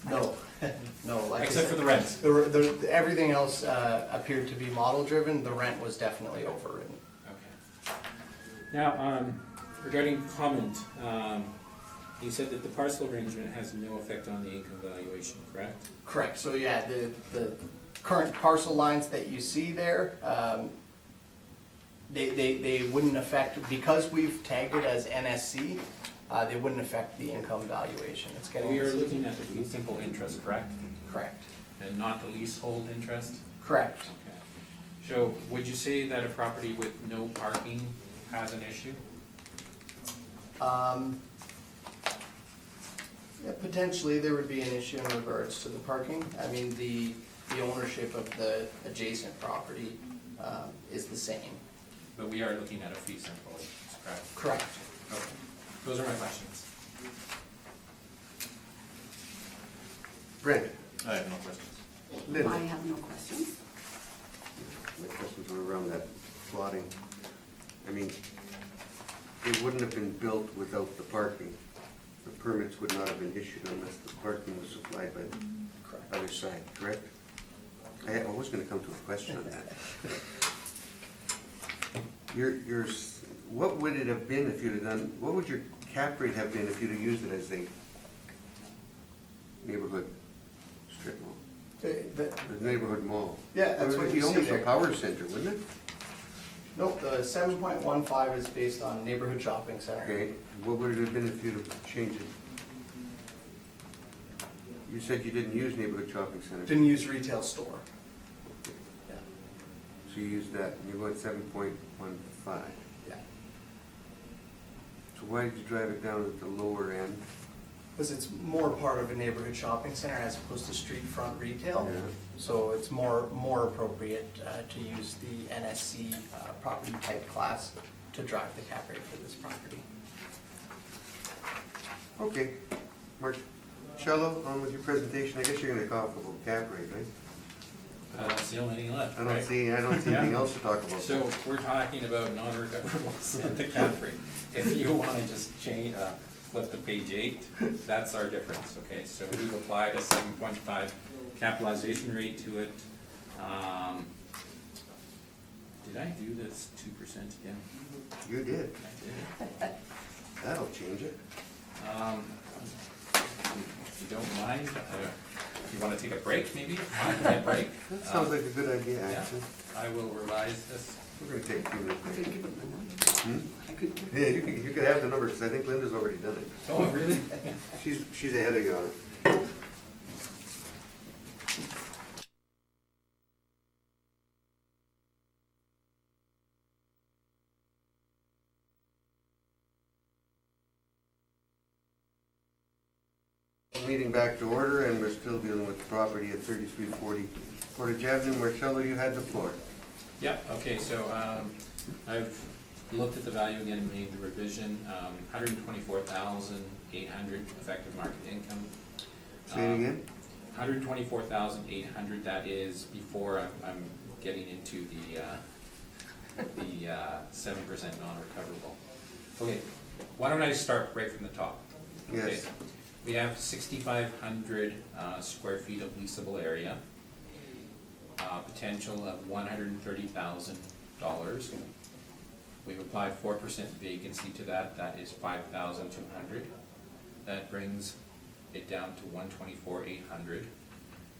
No, no. Like I Except said, for the rents? everything else appeared to be model driven. The rent was definitely overridden. Okay. Now, regarding comment, you said that the parcel arrangement has no effect on the income valuation, correct? Correct, so yeah, the current parcel lines that you see there, they wouldn't affect, because we've tagged it as NSC, they wouldn't affect the income valuation. It's getting. We are looking at the fee simple interest, correct? Correct. And not the leasehold interest? Correct. Okay. So would you say that a property with no parking has an issue? Yeah, potentially, there would be an issue in regards to the parking. I mean, the ownership of the adjacent property is the same. But we are looking at a fee simple, correct? Correct. Okay. Those are my questions. Brent? I have no questions. Linda? I have no questions. My questions were around that plotting. I mean, it wouldn't have been built without the parking. The permits would not have been issued unless the parking was supplied by Correct. the other side, correct? I was gonna come to a question on that. What would it have been if you'd have done, what would your cap rate have been if you'd have used it as a neighborhood strip mall? The neighborhood mall? Yeah, that's what It would you be see almost a there. power center, wouldn't it? Nope, the 7.15 is based on neighborhood shopping center. Okay, what would it have been if you'd have changed it? You said you didn't use neighborhood shopping center. Didn't use retail store. Yeah. So you used that, and you went 7.15. Yeah. So why did you drive it down at the lower end? Because it's more part of a neighborhood shopping center as opposed to street front retail. Yeah. So it's more appropriate to use the NSC property type class to drive the cap rate for this property. Okay, Marcello, on with your presentation. I guess you're gonna talk about cap rate, right? That's the only thing left, I right? don't see anything else to talk about. So we're talking about non-recoverables and the cap rate. If you wanna just change, flip to page 8, that's our difference, okay? So we've applied a 7.5 capitalization rate to it. Did I do this 2% again? You did. I did. That'll change it. If you don't mind, if you wanna take a break, maybe, a break? That sounds like a good idea, Yeah, actually. I will revise this. We're gonna take a few minutes. I could give them the number. I could give Yeah, you could have the number, because I think Linda's already done it. Oh, really? She's ahead of you on it. Meeting back to order, and we're still dealing with the property at 3340 Portage Avenue. Marcello, you had the floor. Yeah, okay, so, I've looked at the value again and made the revision, 124,800 effective market income. Say it again? 124,800, that is before I'm getting into the 7% non-recoverable. Okay, why don't I start right from the top? Okay. Yes. We have 6,500 square feet of leasable area, potential of $130,000. We've applied 4% vacancy to that, that is 5,200. That brings it down to 124,800.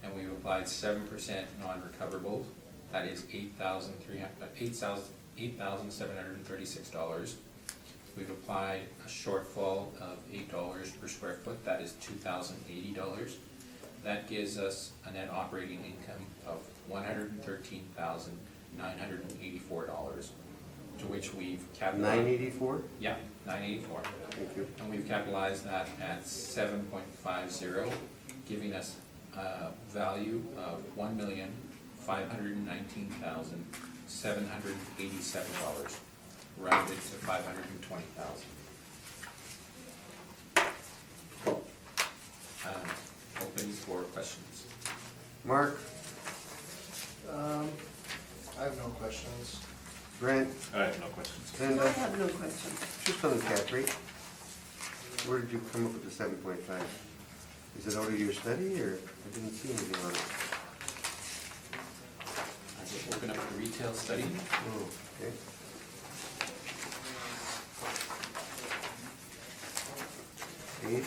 And we've applied 7% non-recoverable, that is $8,736. We've applied a shortfall of $8 per square foot, that is $2,080. That gives us a net operating income of $113,984, to which we've capitalized. 984? Yeah, 984. Thank you. And we've capitalized that at 7.50, giving us a value of $1,519,787, rounded to 520,000. Open for questions. Mark, I have no questions. Brent, I have no questions. I Linda, have no questions. just on the cap rate, where did you come up with the 7.5? Is it out of your study, or I didn't see anything on it? I just open up the retail study. Oh, okay. age?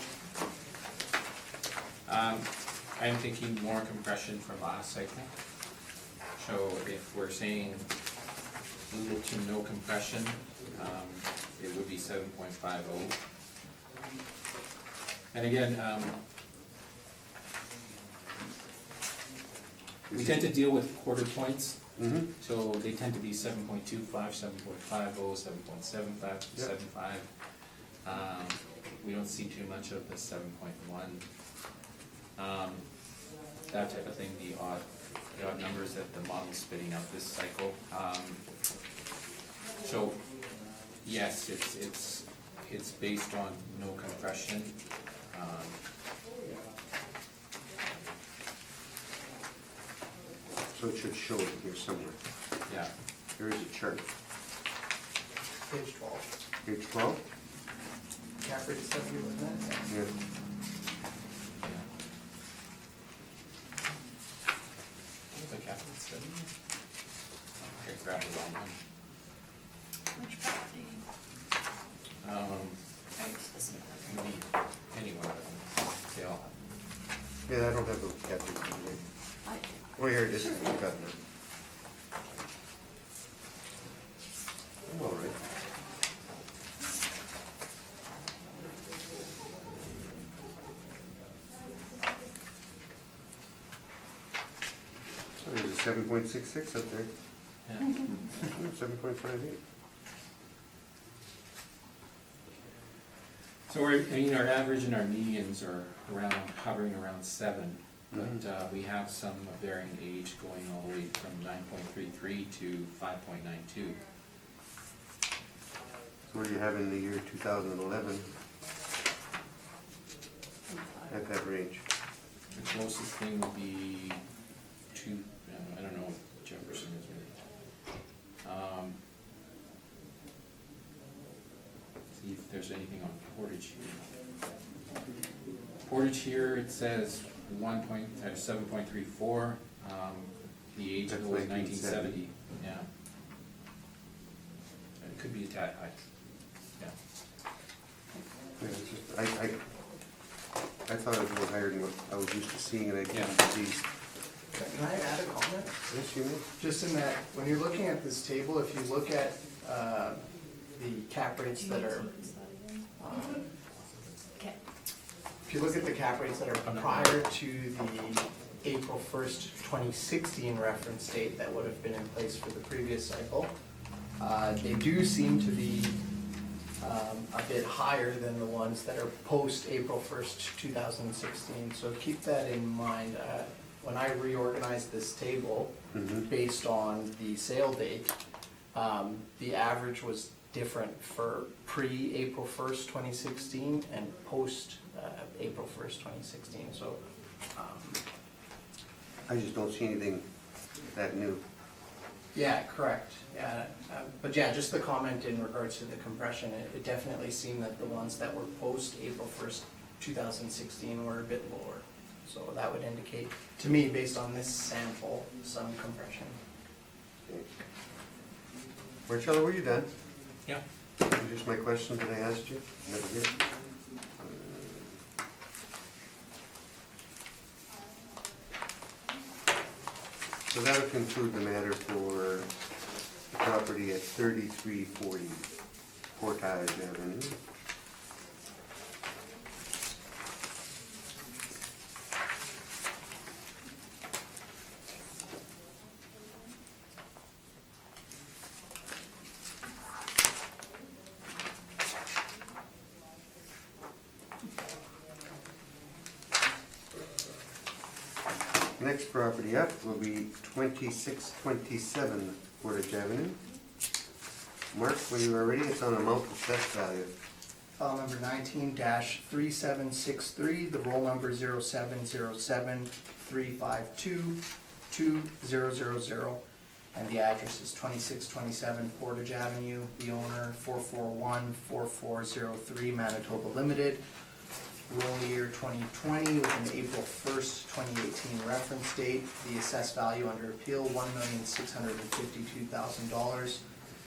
I'm thinking more compression for last cycle. So if we're saying little to no compression, it would be 7.50. And again, we tend to deal with quarter points, Mm-hmm. so they tend to be 7.25, 7.50, 7.75, Yep. 75. We don't see too much of the 7.1. That type of thing, the odd numbers that the model's spitting out this cycle. So, yes, it's based on no compression. So it should show it here somewhere. Yeah, There is a chart. Page 12. Page 12? Cap rate stuff you're looking at? Yeah. yeah. What's the capital study? I grabbed the wrong one. Which property? Um, Right, this one. any one of them, they all have. Yeah, I don't have those captions today. Oh, here it is. You got it. I'm all right. So there's a 7.66 up there. Yeah. 7.58. So our average and our medians are hovering around 7, but we have some varying age going all the way from 9.33 to 5.92. So what do you have in the year 2011 at that range? The closest thing would be I don't know what Jefferson is really. See if there's anything on Portage here. Portage here, it says 7.34. The age That's was 1970. 1970. Yeah. It could be a tad high. Yeah. Yeah, it's just, I thought it was a little higher than what I was used to seeing, and I didn't Yeah. see. Can I add a comment? Yes, you may. Just in that, when you're looking at this table, if you look at the cap rates that are, Okay. if you look at the cap rates that are prior to the April 1st, 2016 reference date that would have been in place for the previous cycle, they do seem to be a bit higher than the ones that are post-April 1st, 2016. So keep that in mind. When I reorganized this table based on the sale date, the average was different for pre-April 1st, 2016 and post-April 1st, 2016. So I just don't see anything that new. yeah, correct. Yeah, but yeah, just the comment in regards to the compression, it definitely seemed that the ones that were post-April 1st, 2016 were a bit lower. So that would indicate, to me, based on this sample, some compression. Marcella, were you done? Yeah. Just my question that I asked you? Never did. So that'll conclude the matter for the property at 3340 Portage Avenue. Next property up will be 2627 Portage Avenue. Mark, when you are ready, it's on amount assessed value. File number 19-3763, the roll number 070735220000, and the address is 2627 Portage Avenue, the owner 4414403 Manitoba Limited, roll year 2020 with an April 1st, 2018 reference date, the assessed value under appeal $1,652,000.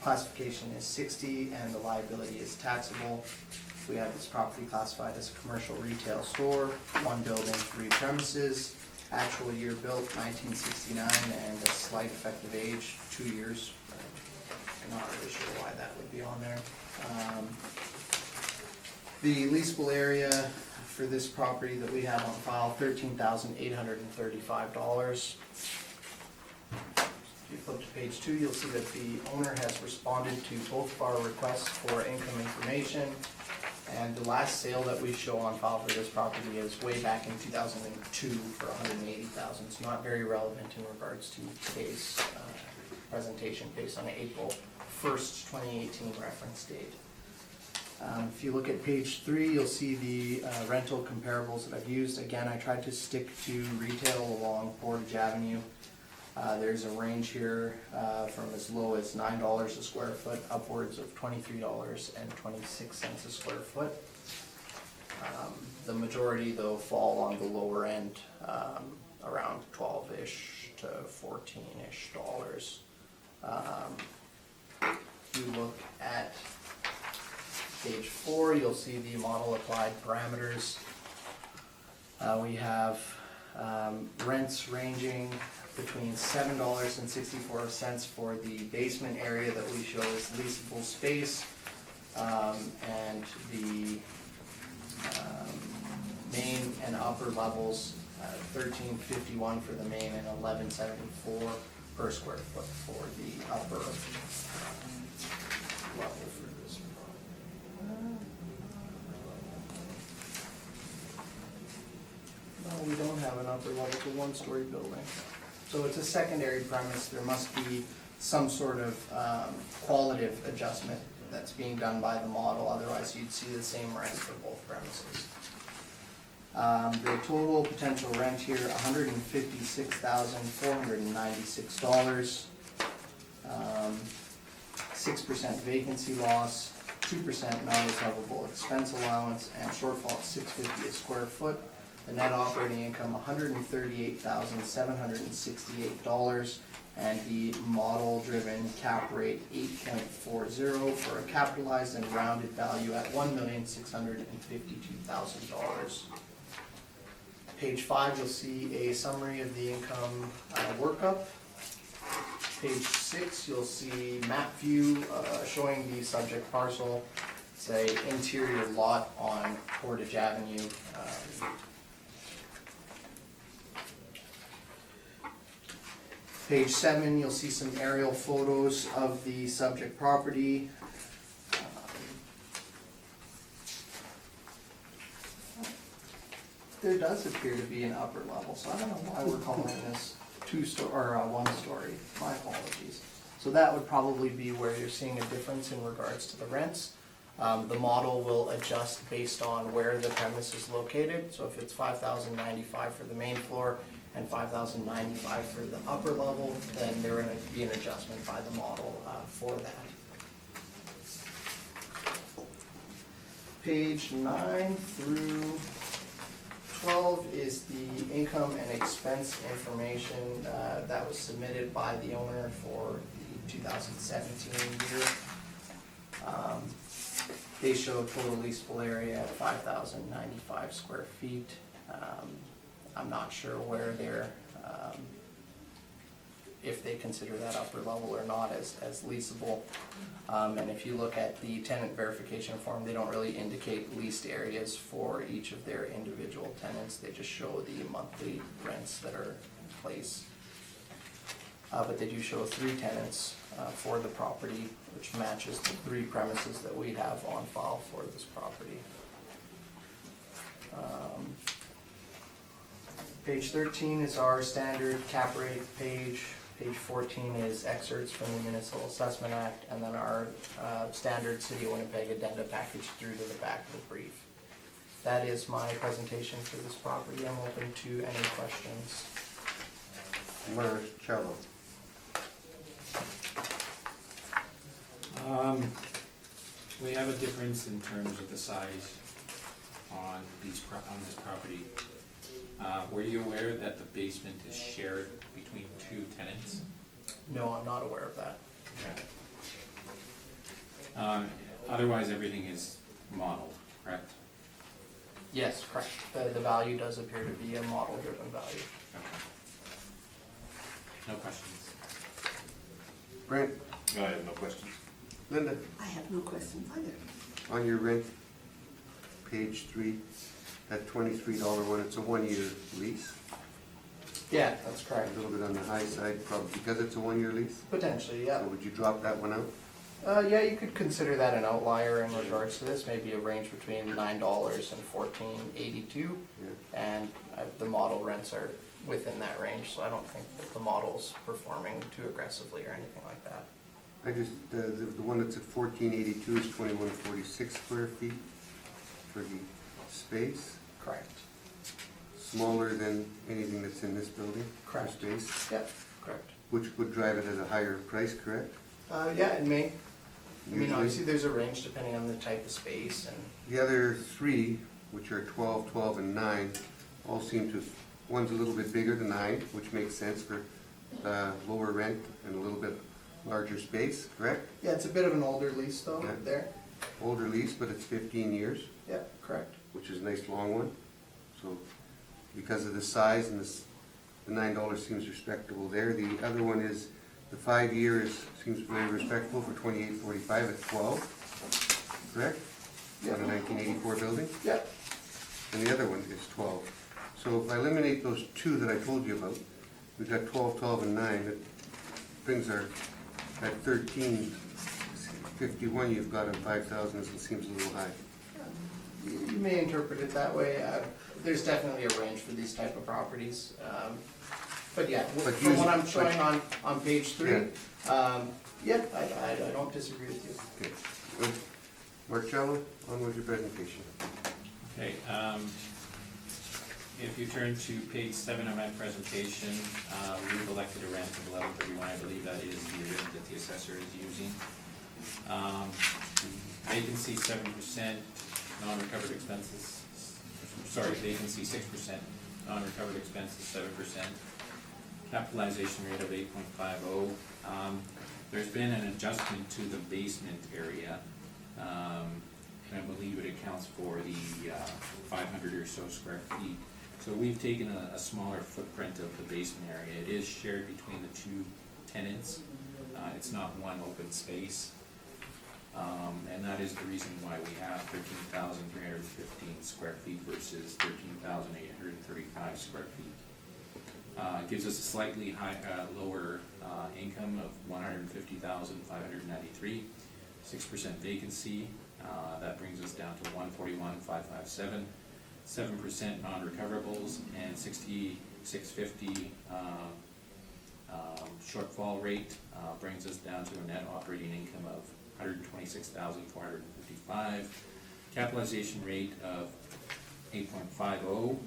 Classification is 60 and the liability is taxable. we have this property classified as a commercial retail store, 1 building, 3 premises, actual year built 1969, and a slight effective age, 2 years. I'm not really sure why that would be on there. The leasable area for this property that we have on file, $13,835. If you flip to page 2, you'll see that the owner has responded to both of our requests for income information. And the last sale that we show on file for this property is way back in 2002 for $180,000. It's not very relevant in regards to today's presentation based on April 1st, 2018 reference date. If you look at page 3, you'll see the rental comparables that I've used. Again, I tried to stick to retail along Portage Avenue. There's a range here from as low as $9 a square foot upwards of $23.26 a square foot. The majority though fall on the lower end, around 12-ish to 14-ish dollars. If you look at page 4, you'll see the model applied parameters. We have rents ranging between $7.64 for the basement area that we show as leasable space, and the main and upper levels, $13.51 for the main and $11.74 per square foot for the upper level for this. No, we don't have an upper level, it's a 1-story building. So it's a secondary premise. There must be some sort of qualitative adjustment that's being done by the model, otherwise you'd see the same rent for both premises. The total potential rent here, $156,496. 6% vacancy loss, 2% non-recoverable expense allowance, and shortfall at $650 a square foot. The net operating income, $138,768, and the model-driven cap rate 8.40 for a capitalized and rounded value at $1,652,000. Page 5, you'll see a summary of the income workup. Page 6, you'll see map view showing the subject parcel. It's an interior lot on Portage Avenue. Page 7, you'll see some aerial photos of the subject property. There does appear to be an upper level, so I don't know why we're calling this 1-story. My apologies. So that would probably be where you're seeing a difference in regards to the rents. The model will adjust based on where the premise is located. So if it's $5,095 for the main floor and $5,095 for the upper level, then there will be an adjustment by the model for that. Page 9 through 12 is the income and expense information that was submitted by the owner for the 2017 year. They show total leasable area at 5,095 square feet. I'm not sure where they're, if they consider that upper level or not as leasable. And if you look at the tenant verification form, they don't really indicate leased areas for each of their individual tenants. They just show the monthly rents that are in place. But they do show 3 tenants for the property, which matches the 3 premises that we have on file for this property. Page 13 is our standard cap rate page. Page 14 is excerpts from the Municipal Assessment Act, and then our standard City of Winnipeg addenda package through to the back of the brief. That is my presentation for this property. I'm open to any questions. Marcello. We have a difference in terms of the size on this property. Were you aware that the basement is shared between 2 tenants? No, I'm not aware of that. Okay. Otherwise, everything is modeled. correct? Yes, correct. The value does appear to be a model-driven value. Okay. No questions? Brent, I have no questions. Linda, I have no questions either. on your rent, page 3, that $23 one, it's a 1-year lease. Yeah, that's A correct. little bit on the high side, probably because it's a 1-year lease. Potentially, yeah. So would you drop that one out? Yeah, you could consider that an outlier in regards to this, maybe a range between $9 and $14.82. Yeah. And the model rents are within that range, so I don't think that the model's performing too aggressively or anything like that. I just, the one that's at 1482 is 2146 square feet for the space, Correct. smaller than anything that's in this building for Correct. space, Yep, correct. which would drive it at a higher price, correct? Yeah, it may. I mean, Usually. obviously, there's a range depending on the type of space and, The other 3, which are 12, 12, and 9, all seem to, one's a little bit bigger than 9, which makes sense for lower rent and a little bit larger space, correct? yeah, it's a bit of an older lease though, Yeah. there. Older lease, but it's 15 years, Yeah, correct. which is a nice long one. So because of the size and this, the $9 seems respectable there. The other one is, the 5 years seems very respectable for $28.45 at 12, correct? On a 1984 building. Yep, And the other one is 12. So if I eliminate those 2 that I told you about, we've got 12, 12, and 9, that brings our, at 1351, you've got a 5,000, this seems a little high. you may interpret it that way. There's definitely a range for these type of properties. But yeah, But from what I'm but- showing on page 3, yeah, I don't disagree with you. Okay. Good. Marcello, on with your presentation. Okay, if you turn to page 7 of my presentation, we've elected a rent of $11.31. I believe that is the rate that the assessor is using. Vacancy 7%, non-recovered expenses, vacancy 6%, non-recovered expenses 7%, capitalization rate of 8.50. There's been an adjustment to the basement area, and I believe it accounts for the 500 or so square feet. So we've taken a smaller footprint of the basement area. It is shared between the 2 tenants. It's not one open space. And that is the reason why we have 13,315 square feet versus 13,835 square feet. Gives us a slightly lower income of 150,593, 6% vacancy. That brings us down to 141,557, 7% non-recoverables, and 6,650 shortfall rate brings us down to a net operating income of 126,455, capitalization rate of 8.50,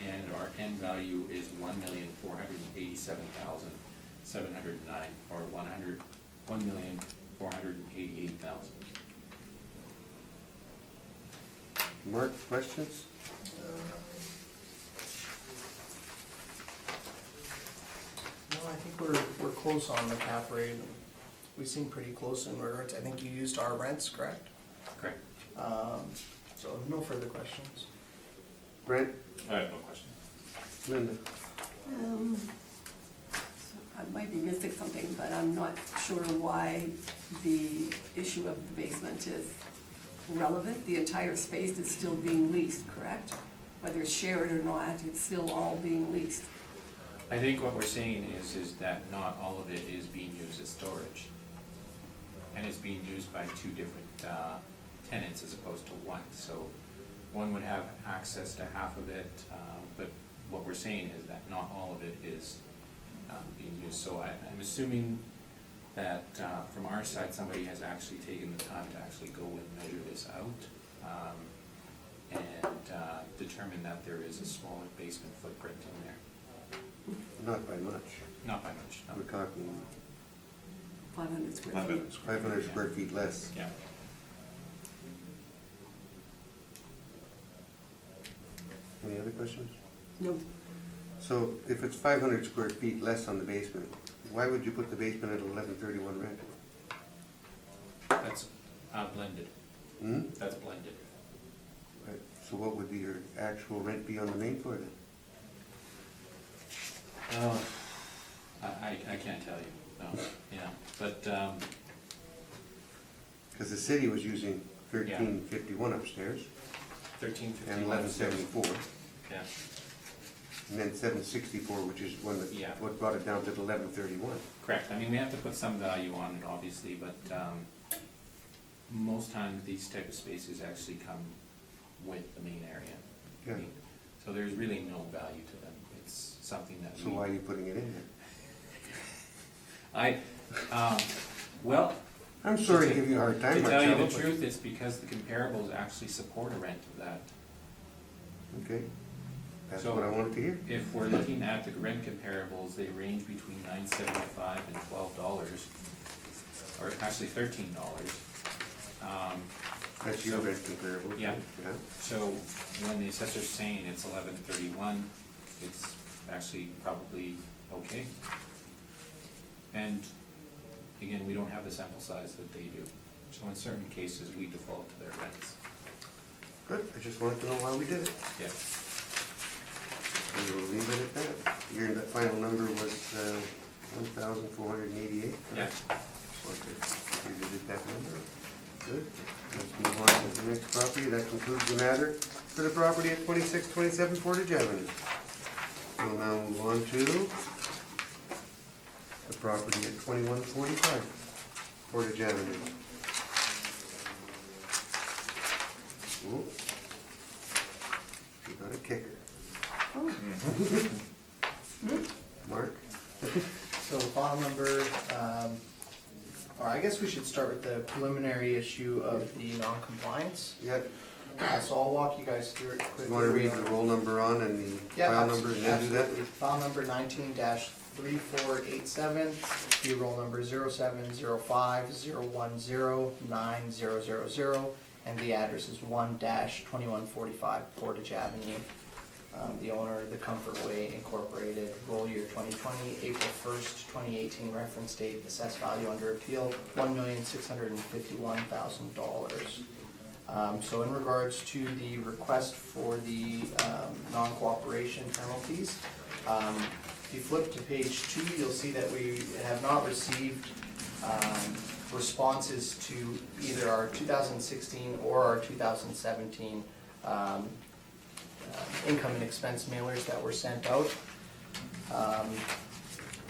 and our end value is 1,487,709, or 1,488,000. Mark, questions? No, I think we're close on the cap rate. We seem pretty close in regards. I think you used our rents, correct? Correct. So no further questions. Brent, I have no questions. Linda? I might be missing something, but I'm not sure why the issue of the basement is relevant. The entire space is still being leased, correct? Whether it's shared or not, it's still all being leased. I think what we're saying is that not all of it is being used as storage. And it's being used by 2 different tenants as opposed to 1. So one would have access to half of it, but what we're saying is that not all of it is being used. So I'm assuming that from our side, somebody has actually taken the time to actually go and measure this out and determine that there is a smaller basement footprint in there. Not by much. Not by much, no. We're talking 500 square feet. 500 square feet less. Yeah. Any other questions? No, So if it's 500 square feet less on the basement, why would you put the basement at 1131 rent? That's blended. Hmm? That's blended. So what would your actual rent be on the main floor then? I can't tell you, no, yeah, but, Because the city was using 1351 upstairs 1351. and 1174, Yeah, and then 764, which is Yeah. what brought it down to the 1131. correct, I mean, we have to put some value on it, obviously, but, most times these type of spaces actually come with the main area. Yeah. So there's really no value to them, it's something that So why are you putting it in there? well, I'm sorry to give you a hard time, to tell you Marcelo, the but- truth, it's because the comparables actually support a rent of that. Okay, that's So- what I wanted to hear. If we're looking at the rent comparables, they range between $9.75 and $12, or actually $13. That's your rent comparable. Yeah. Yeah. So when the assessor's saying it's $11.31, it's actually probably okay. And again, we don't have the sample size that they do. So in certain cases, we default to their rents. Good, I just wanted to know why we did it. Yeah. And we'll leave it at that. Your final number was 1,488? Yeah. You did that number. Good. Let's move on to the next property. That concludes the matter for the property at 2627 Portage Avenue. We'll now move on to the property at 2145 Portage Avenue. Ooh. You got a kicker. Mark? So file number, or I guess we should start with the preliminary issue of the non-compliance. Yeah, So I'll walk you guys through it quickly. you want to read the roll number on and the Yeah, file number and then do that? absolutely. File number 19-3487, the roll number 0705010900, and the address is 1-2145 Portage Avenue. The owner, The Comfort Way Incorporated, roll year 2020, April 1st, 2018, reference date, assessed value under appeal, $1,651,000. So in regards to the request for the non-cooperation penalties, if you flip to page 2, you'll see that we have not received responses to either our 2016 or our 2017 income and expense mailers that were sent out.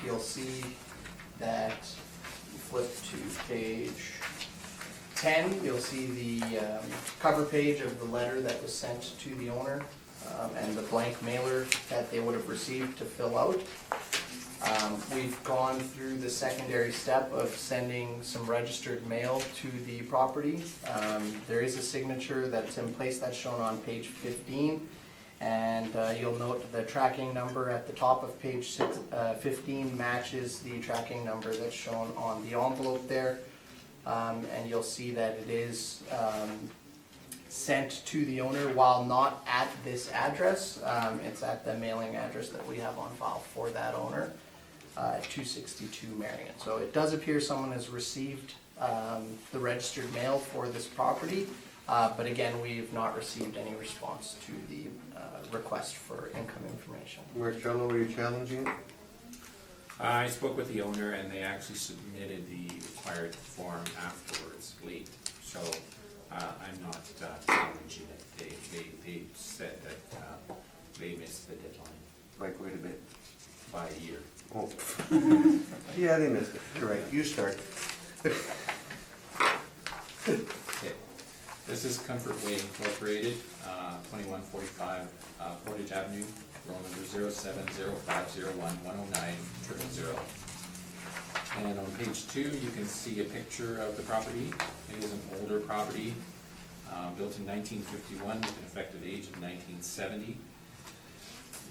You'll see that, you flip to page 10, you'll see the cover page of the letter that was sent to the owner, and the blank mailer that they would have received to fill out. We've gone through the secondary step of sending some registered mail to the property. There is a signature that's in place that's shown on page 15. And you'll note the tracking number at the top of page 15 matches the tracking number that's shown on the envelope there. And you'll see that it is sent to the owner while not at this address. It's at the mailing address that we have on file for that owner, 262 Marion. So it does appear someone has received the registered mail for this property. But again, we have not received any response to the request for income information. Marcello, are you challenging it? I spoke with the owner and they actually submitted the required form afterwards, late. So I'm not challenging it. They said that they missed the deadline By quite a bit. by a year. Oh. Yeah, they missed it. You're right, you start. Okay. This is Comfort Way Incorporated, 2145 Portage Avenue, roll number 070501109000. And on page 2, you can see a picture of the property. It is an older property, built in 1951 with an effective age of 1970.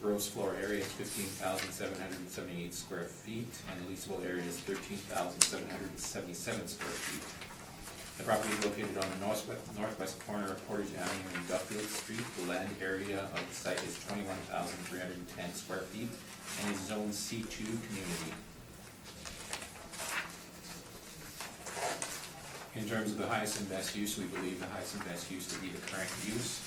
Gross floor area is 15,778 square feet, and the leasable area is 13,777 square feet. The property is located on the northwest corner of Portage Avenue and Duffield Street. The land area of the site is 21,310 square feet and is Zone C2 community. In terms of the highest and best use, we believe the highest and best use to be the current use.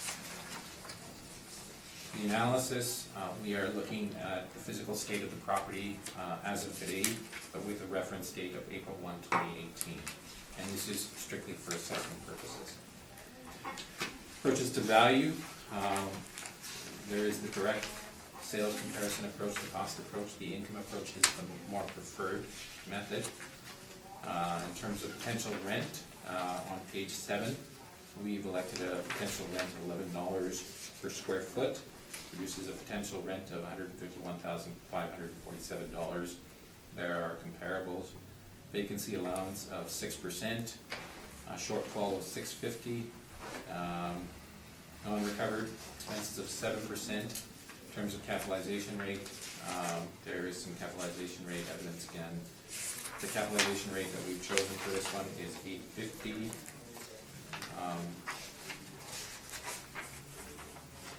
The analysis, we are looking at the physical state of the property as of today, but with a reference date of April 1, 2018. And this is strictly for assessment purposes. Purchase to value, there is the direct sales comparison approach, the cost approach, the income approach is the more preferred method. In terms of potential rent, on page 7, we've elected a potential rent of $11 per square foot, produces a potential rent of $151,547. There are comparables. Vacancy allowance of 6%, shortfall of $650, non-recovered expenses of 7%. In terms of capitalization rate, there is some capitalization rate evidence again. The capitalization rate that we've chosen for this one is $850.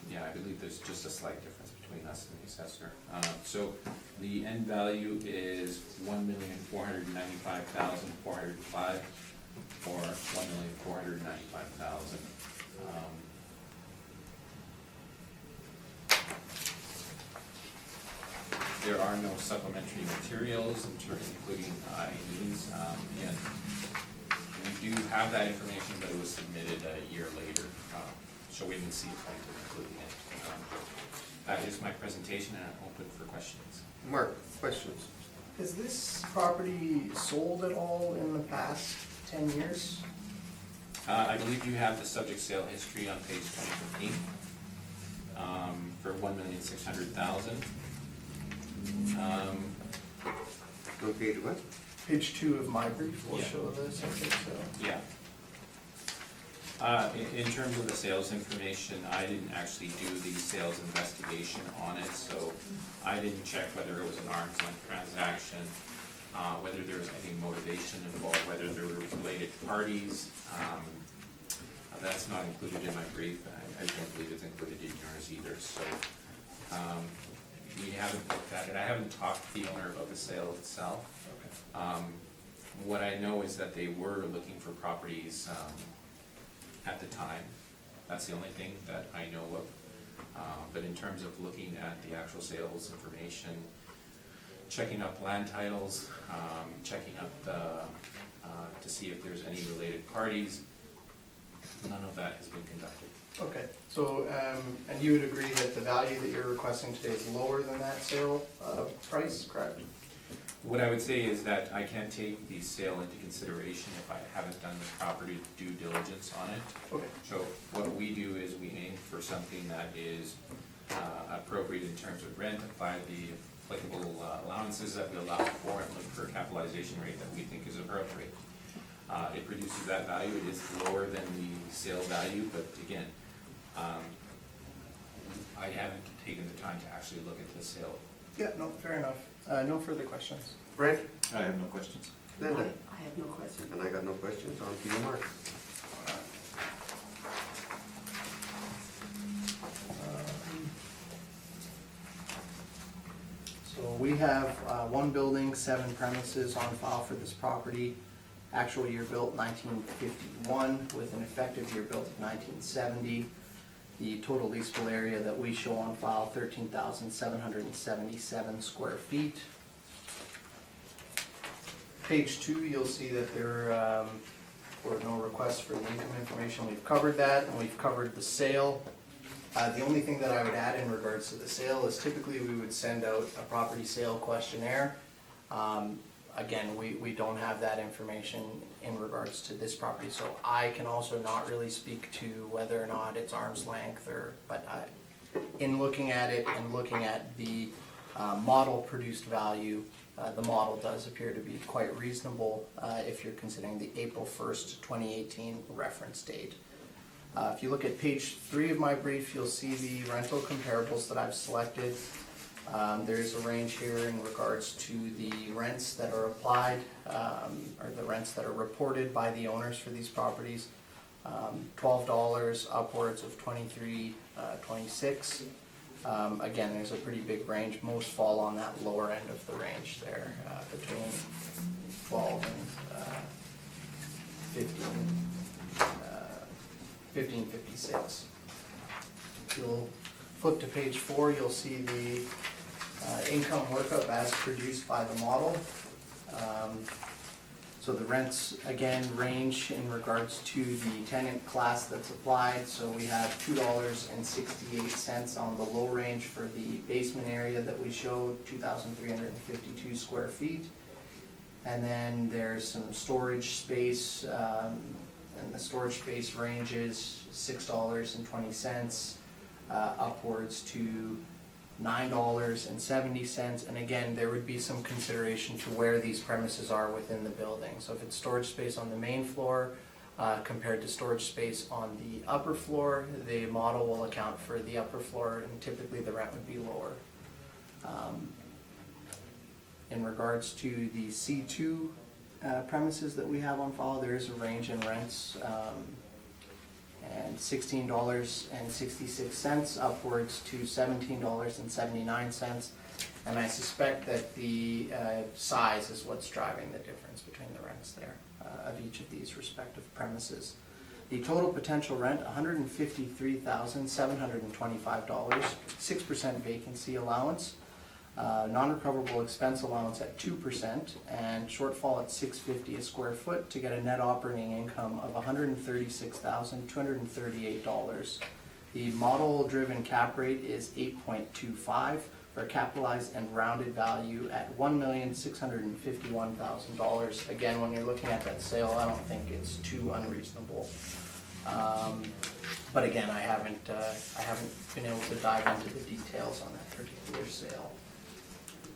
Yeah, I believe there's just a slight difference between us and the assessor. So the end value is $1,495,405 or $1,495,000. There are no supplementary materials including IEs. And we do have that information, but it was submitted a year later, so we didn't see a point of including it. That is my presentation, and I'm open for questions. Mark, questions? Has this property sold at all in the past 10 years? I believe you have the subject sale history on page 2015 for $1,600,000. Okay, to what? Page 2 of my brief will Yeah. show the subject sale. Yeah. In terms of the sales information, I didn't actually do the sales investigation on it, so I didn't check whether it was an arm's length transaction, whether there was any motivation involved, whether there were related parties. That's not included in my brief. I don't believe it's included in yours either, so we haven't looked at it. I haven't talked to the owner about the sale itself. What I know is that they were looking for properties at the time. That's the only thing that I know of. But in terms of looking at the actual sales information, checking up land titles, checking up to see if there's any related parties, none of that has been conducted. Okay, so, and you would agree that the value that you're requesting today is lower than that sale price, correct? What I would say is that I can't take the sale into consideration if I haven't done the property due diligence on it. Okay. So what we do is we aim for something that is appropriate in terms of rent, apply the applicable allowances that we allow for, and look for a capitalization rate that we think is appropriate. It produces that value. It is lower than the sale value, but again, I haven't taken the time to actually look at the sale. Yeah, no, fair enough. No further questions. Brent? I have no questions. Linda? I have no question. And I got no questions. On to you, Mark. So we have one building, 7 premises on file for this property. Actual year built 1951 with an effective year built of 1970. The total leasable area that we show on file, 13,777 square feet. Page 2, you'll see that there were no requests for the income information. We've covered that, and we've covered the sale. The only thing that I would add in regards to the sale is typically we would send out a property sale questionnaire. Again, we don't have that information in regards to this property, so I can also not really speak to whether or not it's arm's length but in looking at it and looking at the model produced value, the model does appear to be quite reasonable if you're considering the April 1st, 2018 reference date. If you look at page 3 of my brief, you'll see the rental comparables that I've selected. There's a range here in regards to the rents that are applied, or the rents that are reported by the owners for these properties. $12 upwards of $23, $26. Again, there's a pretty big range. Most fall on that lower end of the range there, between 12 and 15.56. You'll Flip to page 4, you'll see the income workup as produced by the model. So the rents, again, range in regards to the tenant class that's applied. So we have $2.68 on the low range for the basement area that we showed, 2,352 square feet. And then there's some storage space, and the storage space ranges $6.20 upwards to $9.70, and again, there would be some consideration to where these premises are within the building. So if it's storage space on the main floor compared to storage space on the upper floor, the model will account for the upper floor, and typically the rent would be lower. In regards to the C2 premises that we have on file, there is a range in rents, and $16.66 upwards to $17.79. And I suspect that the size is what's driving the difference between the rents there of each of these respective premises. The total potential rent, $153,725, 6% vacancy allowance, non-recoverable expense allowance at 2%, and shortfall at $650 a square foot to get a net operating income of $136,238. The model-driven cap rate is 8.25 for a capitalized and rounded value at $1,651,000. Again, when you're looking at that sale, I don't think it's too unreasonable. But again, I haven't been able to dive into the details on that particular sale.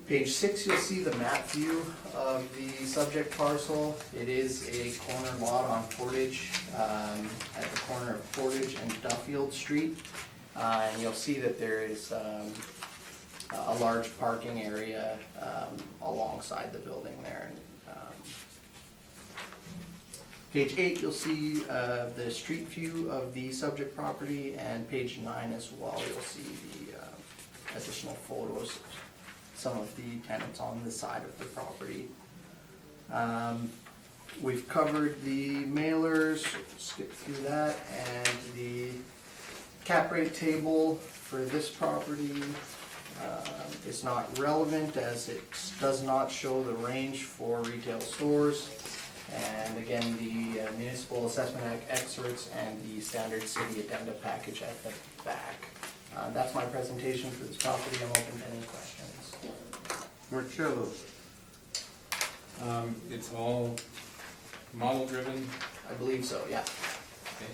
Page 6, you'll see the map view of the subject parcel. It is a corner lot on Portage, at the corner of Portage and Duffield Street. And you'll see that there is a large parking area alongside the building there. Page 8, you'll see the street view of the subject property, and page 9 as well, you'll see the additional photos, some of the tenants on the side of the property. We've covered the mailers, skip through that, and the cap rate table for this property is not relevant as it does not show the range for retail stores. And again, the municipal assessment excerpts and the standard city addenda package at the back. That's my presentation for this property. I'm open to any questions. Marcello. It's all model driven, I believe so, yeah. okay?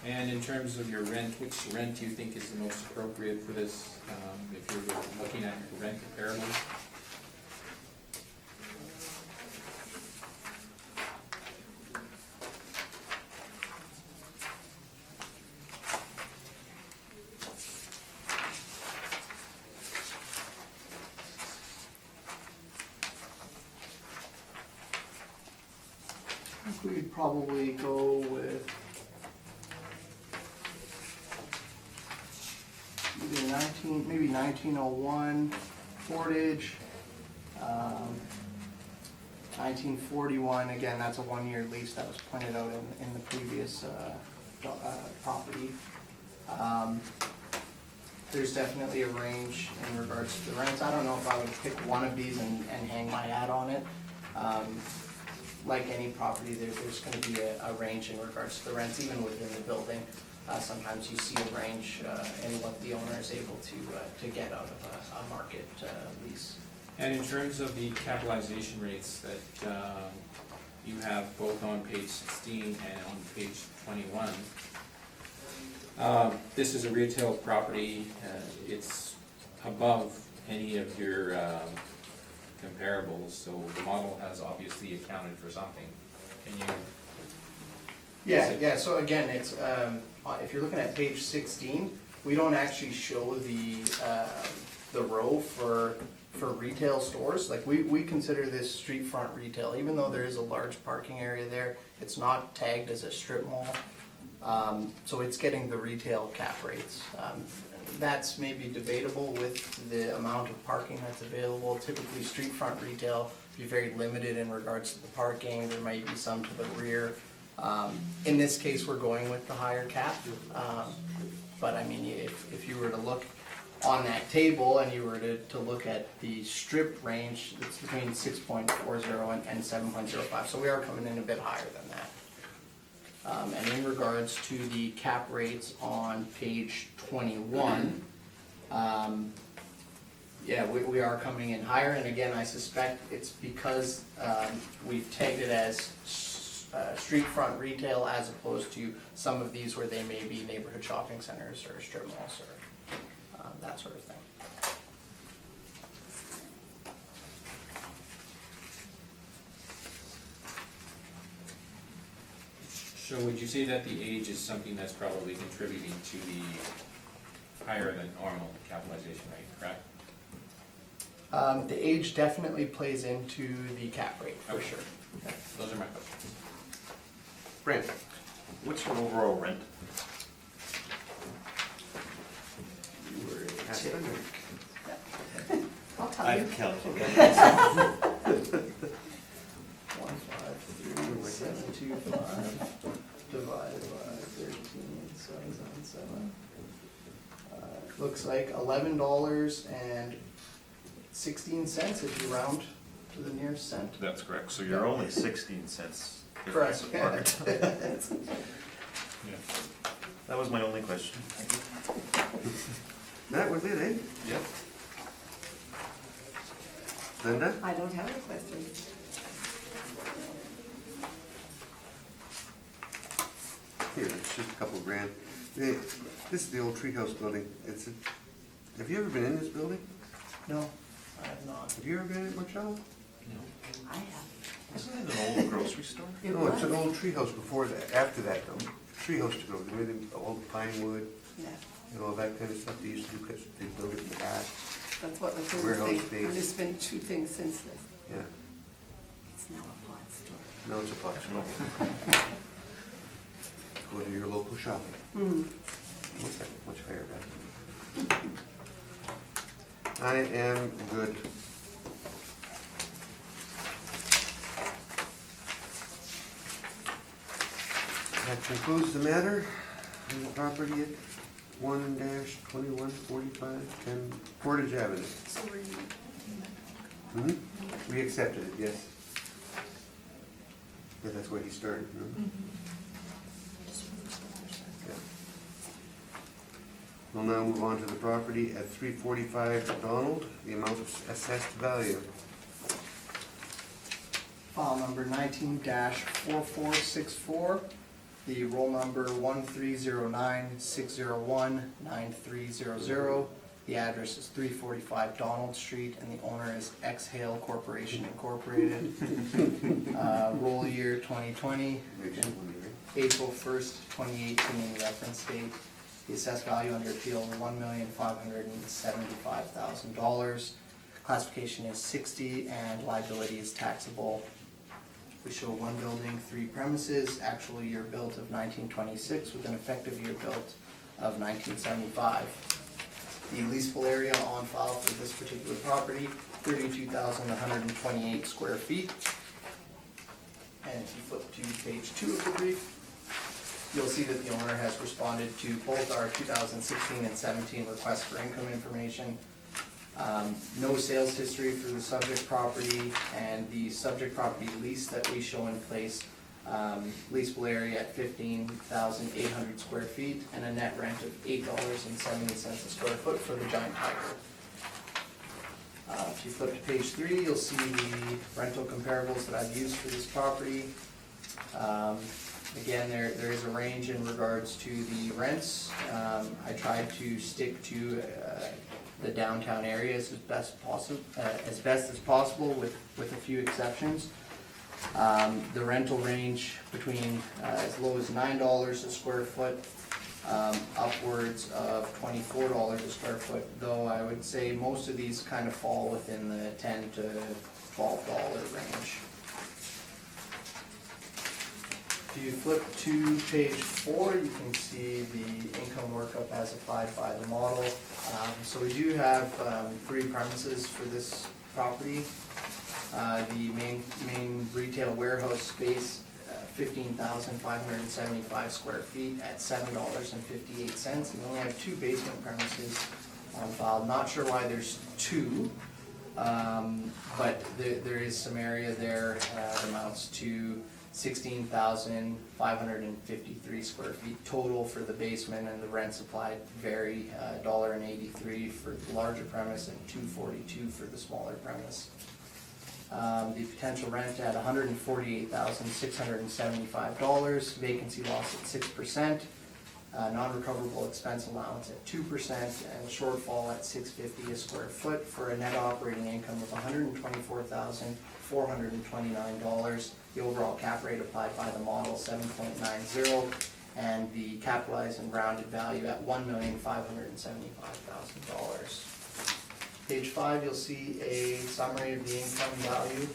And in terms of your rent, which rent do you think is the most appropriate for this, if you're looking at rent comparables? I think we'd probably go with maybe 1901 Portage, 1941, again, that's a one-year lease that was pointed out in the previous property. There's definitely a range in regards to the rents. I don't know if I would pick one of these and hang my hat on it. Like any property, there's going to be a range in regards to the rents, even within the building. Sometimes you see a range in what the owner is able to get out of a market lease. And in terms of the capitalization rates that you have both on page 16 and on page 21, this is a retail property. It's above any of your comparables, so the model has obviously accounted for something. Can you? Yeah, so again, it's, if you're looking at page 16, we don't actually show the row for retail stores. Like, we consider this street front retail, even though there is a large parking area there, it's not tagged as a strip mall. So it's getting the retail cap rates. That's maybe debatable with the amount of parking that's available. Typically, street front retail be very limited in regards to the parking. There might be some to the rear. In this case, we're going with the higher cap. But I mean, if you were to look on that table and you were to look at the strip range, it's between 6.40 and 7.05, so we are coming in a bit higher than that. And in regards to the cap rates on page 21, yeah, we are coming in higher, and again, I suspect it's because we've tagged it as street front retail as opposed to some of these where they may be neighborhood shopping centers or strip malls or that sort of thing. So would you say that the age is something that's probably contributing to the higher than normal capitalization rate, correct? The age definitely plays into the cap rate, for Okay. sure. Those are my questions. Brent? What's your overall rent? You were to Half take- a I'll tell you. calculated. 153,725 divided by 13,777. Looks like $11.16 if you round to the nearest cent. That's correct, so you're only 16 cents Correct. difference apart. Yeah. That was my only question. That was it, eh? Yep. Linda? I don't have any questions. Here, it's just a couple grand. This is the old treehouse building. Have you ever been in this building? No, I have not. Have you ever been in it, Marcella? I have. Isn't it an old grocery store? It No, it's an was. old treehouse before that, after that though. Treehouse to go, they made all the pine wood Yeah, and all that kind of stuff they used to do, because they built it in the past. that's what was the Warehouse thing. space. And there's been two things since this. Yeah, It's now a pot store. now it's a pot shop. Go to your local shopping. What's that, much higher back? I am good. That concludes the matter on the property at 1-214510 Portage Avenue. So were you? We accepted it, yes. Yeah, that's where he started, remember? Yeah. We'll now move on to the property at 345 Donald, the amount of assessed value. File number 19-4464, the roll number 1309-601-9300. The address is 345 Donald Street, and the owner is Exhale Corporation Incorporated. Roll year 2020, April 1st, 2018, reference date. The assessed value under appeal, $1,575,000. Classification is 60, and liability is taxable. We show one building, 3 premises, actual year built of 1926 with an effective year built of 1975. The leasable area on file for this particular property, 32,128 square feet. And if you flip to page 2 of the brief, you'll see that the owner has responded to both our 2016 and 17 requests for income information. No sales history for the subject property, and the subject property lease that we show in place, leasable area at 15,800 square feet, and a net rent of $8.70 a square foot for the giant tiger. If you flip to page 3, you'll see the rental comparables that I've used for this property. Again, there is a range in regards to the rents. I tried to stick to the downtown areas as best as possible, with a few exceptions. The rental range between as low as $9 a square foot, upwards of $24 a square foot, though I would say most of these kind of fall within the $10 to $12 range. If you flip to page 4, you can see the income workup as applied by the model. So we do have 3 premises for this property. The main retail warehouse space 15,575 square feet at $7.58. We only have 2 basement premises on file. Not sure why there's 2, but there is some area there that amounts to 16,553 square feet total for the basement, and the rents applied vary, $1.83 for the larger premise and $2.42 for the smaller premise. The potential rent at $148,675, vacancy loss at 6%, non-recoverable expense allowance at 2%, and shortfall at $6.50 a square foot for a net operating income of $124,429. The overall cap rate applied by the model, 7.90, and the capitalized and rounded value at $1,575,000. Page 5, you'll see a summary of the income value.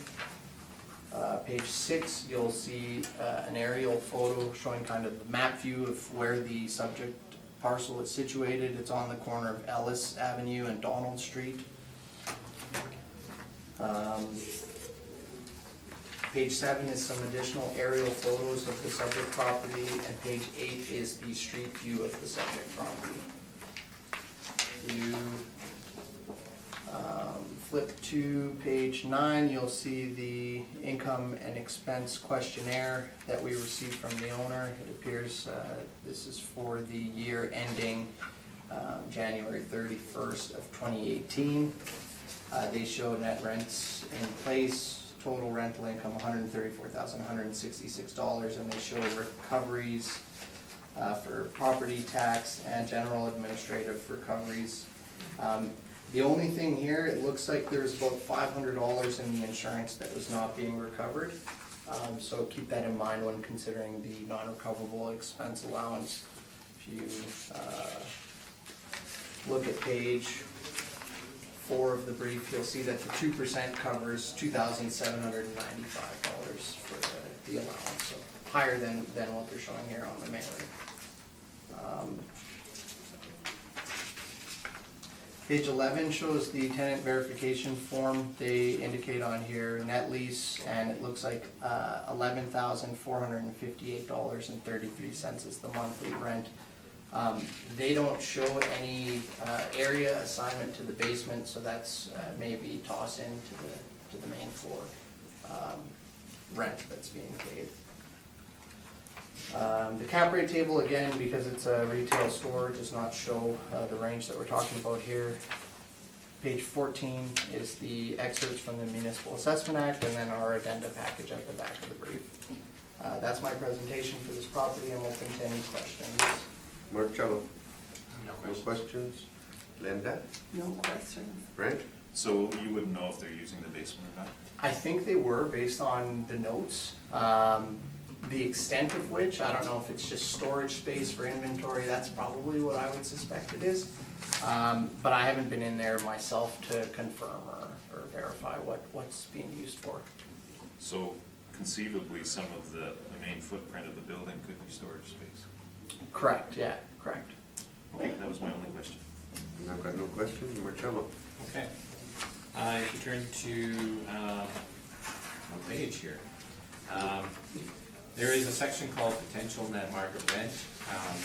Page 6, you'll see an aerial photo showing kind of the map view of where the subject parcel is situated. It's on the corner of Ellis Avenue and Donald Street. Page 7 is some additional aerial photos of the subject property, and page 8 is the street view of the subject property. You flip to page 9, you'll see the income and expense questionnaire that we received from the owner. It appears this is for the year ending January 31st of 2018. They show net rents in place, total rental income $134,166, and they show recoveries for property tax and general administrative recoveries. The only thing here, it looks like there's about $500 in the insurance that was not being recovered. So keep that in mind when considering the non-recoverable expense allowance. If you look at page 4 of the brief, you'll see that the 2% covers $2,795 for the allowance, so higher than what they're showing here on the mailing. Page 11 shows the tenant verification form. They indicate on here net lease, and it looks like $11,458.33 is the monthly rent. They don't show any area assignment to the basement, so that's maybe toss into the main floor rent that's being paid. The cap rate table, again, because it's a retail store, does not show the range that we're talking about here. Page 14 is the excerpts from the Municipal Assessment Act, and then our addenda package at the back of the brief. That's my presentation for this property. I'm open to any questions. Marcello? No No questions? Linda? No questions. Brent? So you wouldn't know if they're using the basement or not? I think they were, based on the notes. The extent of which, I don't know if it's just storage space for inventory, that's probably what I would suspect it is. But I haven't been in there myself to confirm or verify what's being used for. So conceivably, some of the main footprint of the building could be storage space? Correct, yeah, correct. Okay, that was my only question. And I've got no questions. Marcello? Okay. If you turn to one page here, there is a section called Potential Net Market Rent.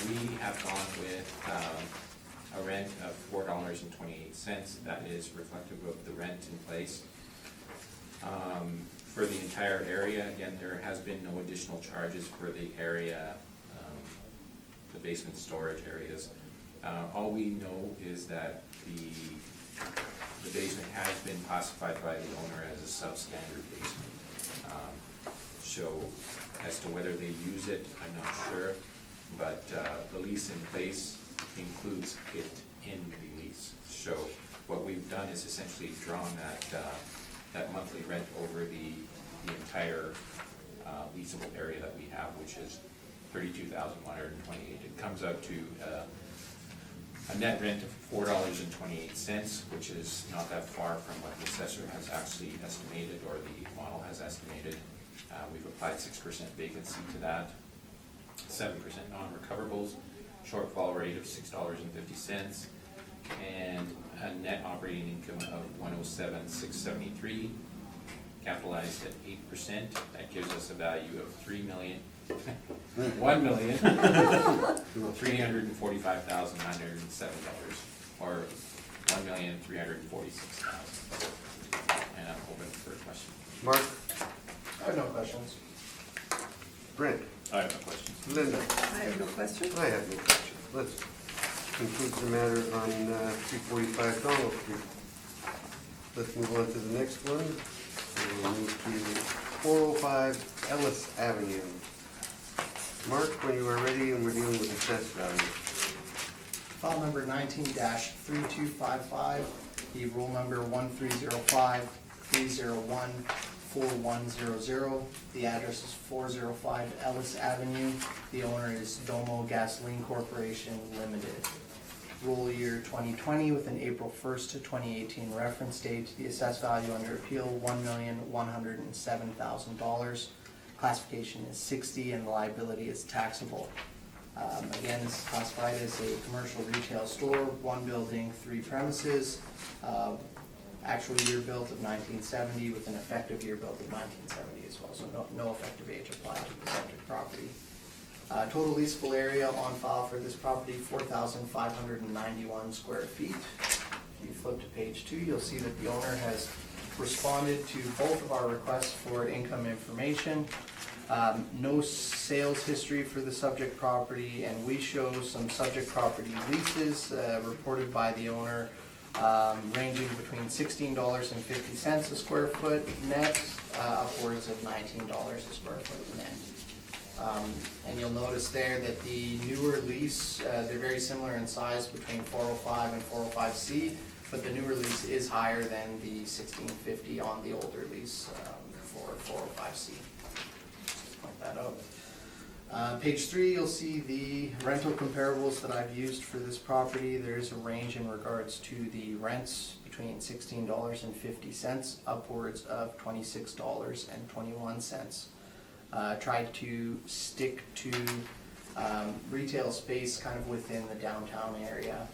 We have gone with a rent of $4.28. That is reflective of the rent in place. For the entire area, again, there has been no additional charges for the area, the basement storage areas. All we know is that the basement has been classified by the owner as a substandard basement. So as to whether they use it, I'm not sure, but the lease in place includes it in the lease. So what we've done is essentially drawn that monthly rent over the entire leasable area that we have, which is $32,128. It comes out to a net rent of $4.28, which is not that far from what the assessor has actually estimated, or the model has estimated. We've applied 6% vacancy to that, 7% non-recoverables, shortfall rate of $6.50, and a net operating income of $107,673, capitalized at 8%. That gives us a value of $1,345,907, or $1,346,000. And I'm open for questions. Mark, I have no questions. Brent, I have no questions. Linda, I have no question. I have no questions. Let's conclude the matter on 345 Donald Street. Let's move on to the next one. We'll move to 405 Ellis Avenue. Mark, when you are ready, and we're dealing with assessed value. File number 19-3255, the roll number 1305-301-4100. The address is 405 Ellis Avenue. The owner is Domo Gasoline Corporation Limited. Roll year 2020 with an April 1st to 2018 reference date. The assessed value under appeal, $1,107,000. Classification is 60 and the liability is taxable. Again, this is classified as a commercial retail store, 1 building, 3 premises. Actual year built of 1970 with an effective year built of 1970 as well, so no effective age applied to the subject property. Total leasable area on file for this property, 4,591 square feet. If you flip to page 2, you'll see that the owner has responded to both of our requests for income information. No sales history for the subject property, and we show some subject property leases reported by the owner, ranging between $16.50 a square foot net, upwards of $19 a square foot net. And you'll notice there that the newer lease, they're very similar in size between 405 and 405C, but the newer lease is higher than the $16.50 on the older lease for 405C. Just point that out. Page 3, you'll see the rental comparables that I've used for this property. There is a range in regards to the rents between $16.50 upwards of $26.21. Tried to stick to retail space kind of within the downtown area.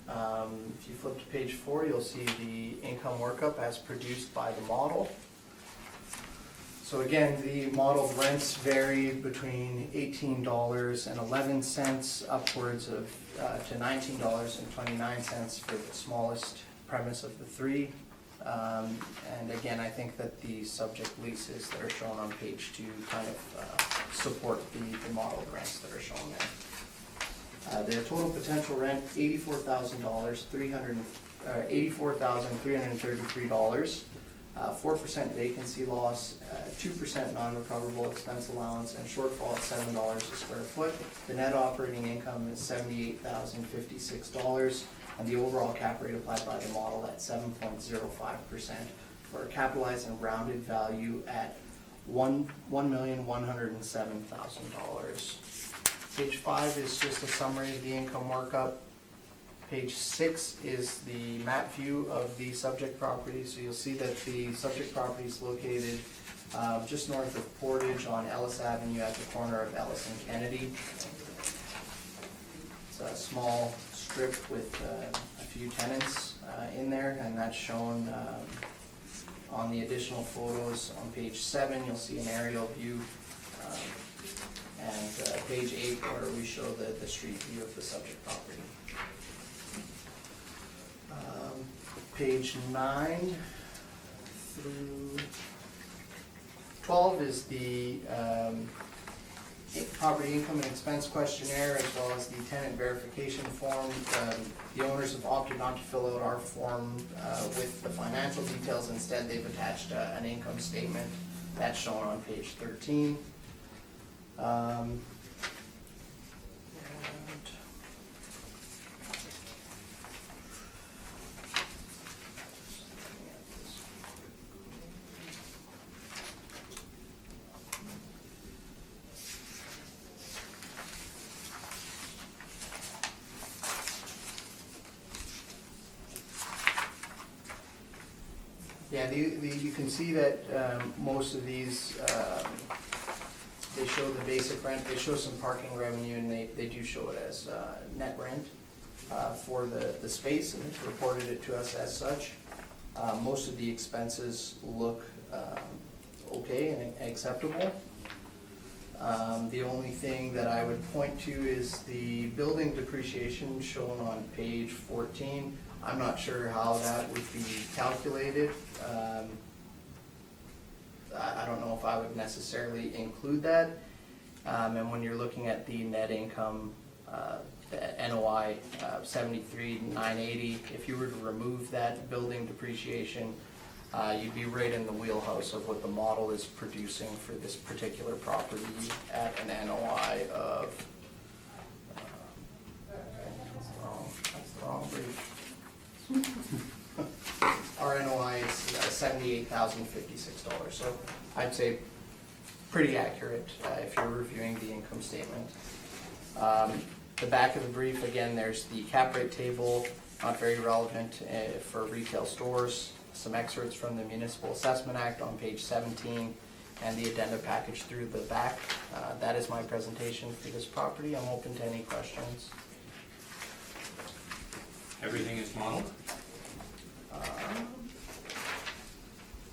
If you flip to page 4, you'll see the income workup as produced by the model. So again, the modeled rents vary between $18.11 upwards of to $19.29 for the smallest premise of the 3. And again, I think that the subject leases that are shown on page 2 kind of support the modeled rents that are shown there. Their total potential rent, $84,333. 4% vacancy loss, 2% non-recoverable expense allowance, and shortfall at $7 a square foot. The net operating income is $78,056, and the overall cap rate applied by the model at 7.05%, for a capitalized and rounded value at $1,107,000. Page 5 is just a summary of the income workup. Page 6 is the map view of the subject property. So you'll see that the subject property is located just north of Portage on Ellis Avenue at the corner of Ellis and Kennedy. It's a small strip with a few tenants in there, and that's shown on the additional photos on page 7. You'll see an aerial view, and page 8 where we show the street view of the subject property. Page 9 through 12 is the property income and expense questionnaire, as well as the tenant verification form. The owners have opted not to fill out our form with the financial details. Instead, they've attached an income statement that's shown on page 13. Yeah, you can see that most of these, they show the basic rent, they show some parking revenue, and they do show it as net rent for the space, and it's reported it to us as such. Most of the expenses look okay and acceptable. The only thing that I would point to is the building depreciation shown on page 14. I'm not sure how that would be calculated. I don't know if I would necessarily include that. And when you're looking at the net income, the NOI 73,980, if you were to remove that building depreciation, you'd be right in the wheelhouse of what the model is producing for this particular property at an NOI of, that's the wrong brief. Our NOI is $78,056, so I'd say pretty accurate if you're reviewing the income statement. The back of the brief, again, there's the cap rate table, not very relevant for retail stores. Some excerpts from the Municipal Assessment Act on page 17, and the addenda package through the back. That is my presentation for this property. I'm open to any questions. Everything is modeled?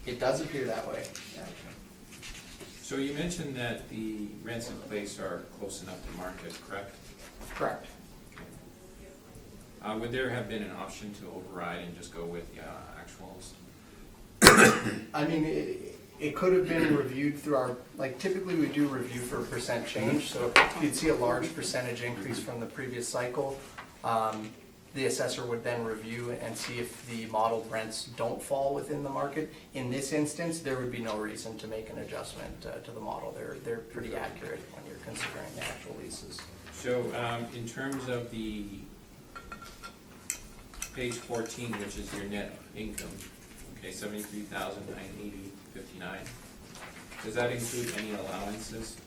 It does appear that way. Yeah. So you mentioned that the rents in place are close enough to market, correct? Correct. Would there have been an option to override and just go with the actuals? I mean, it could have been reviewed through our, like typically we do review for percent change, so if you'd see a large percentage increase from the previous cycle, the assessor would then review and see if the modeled rents don't fall within the market. In this instance, there would be no reason to make an adjustment to the model. They're pretty accurate when you're considering the actual leases. So in terms of the page 14, which is your net income, okay, 73,980.59. Does that include any allowances,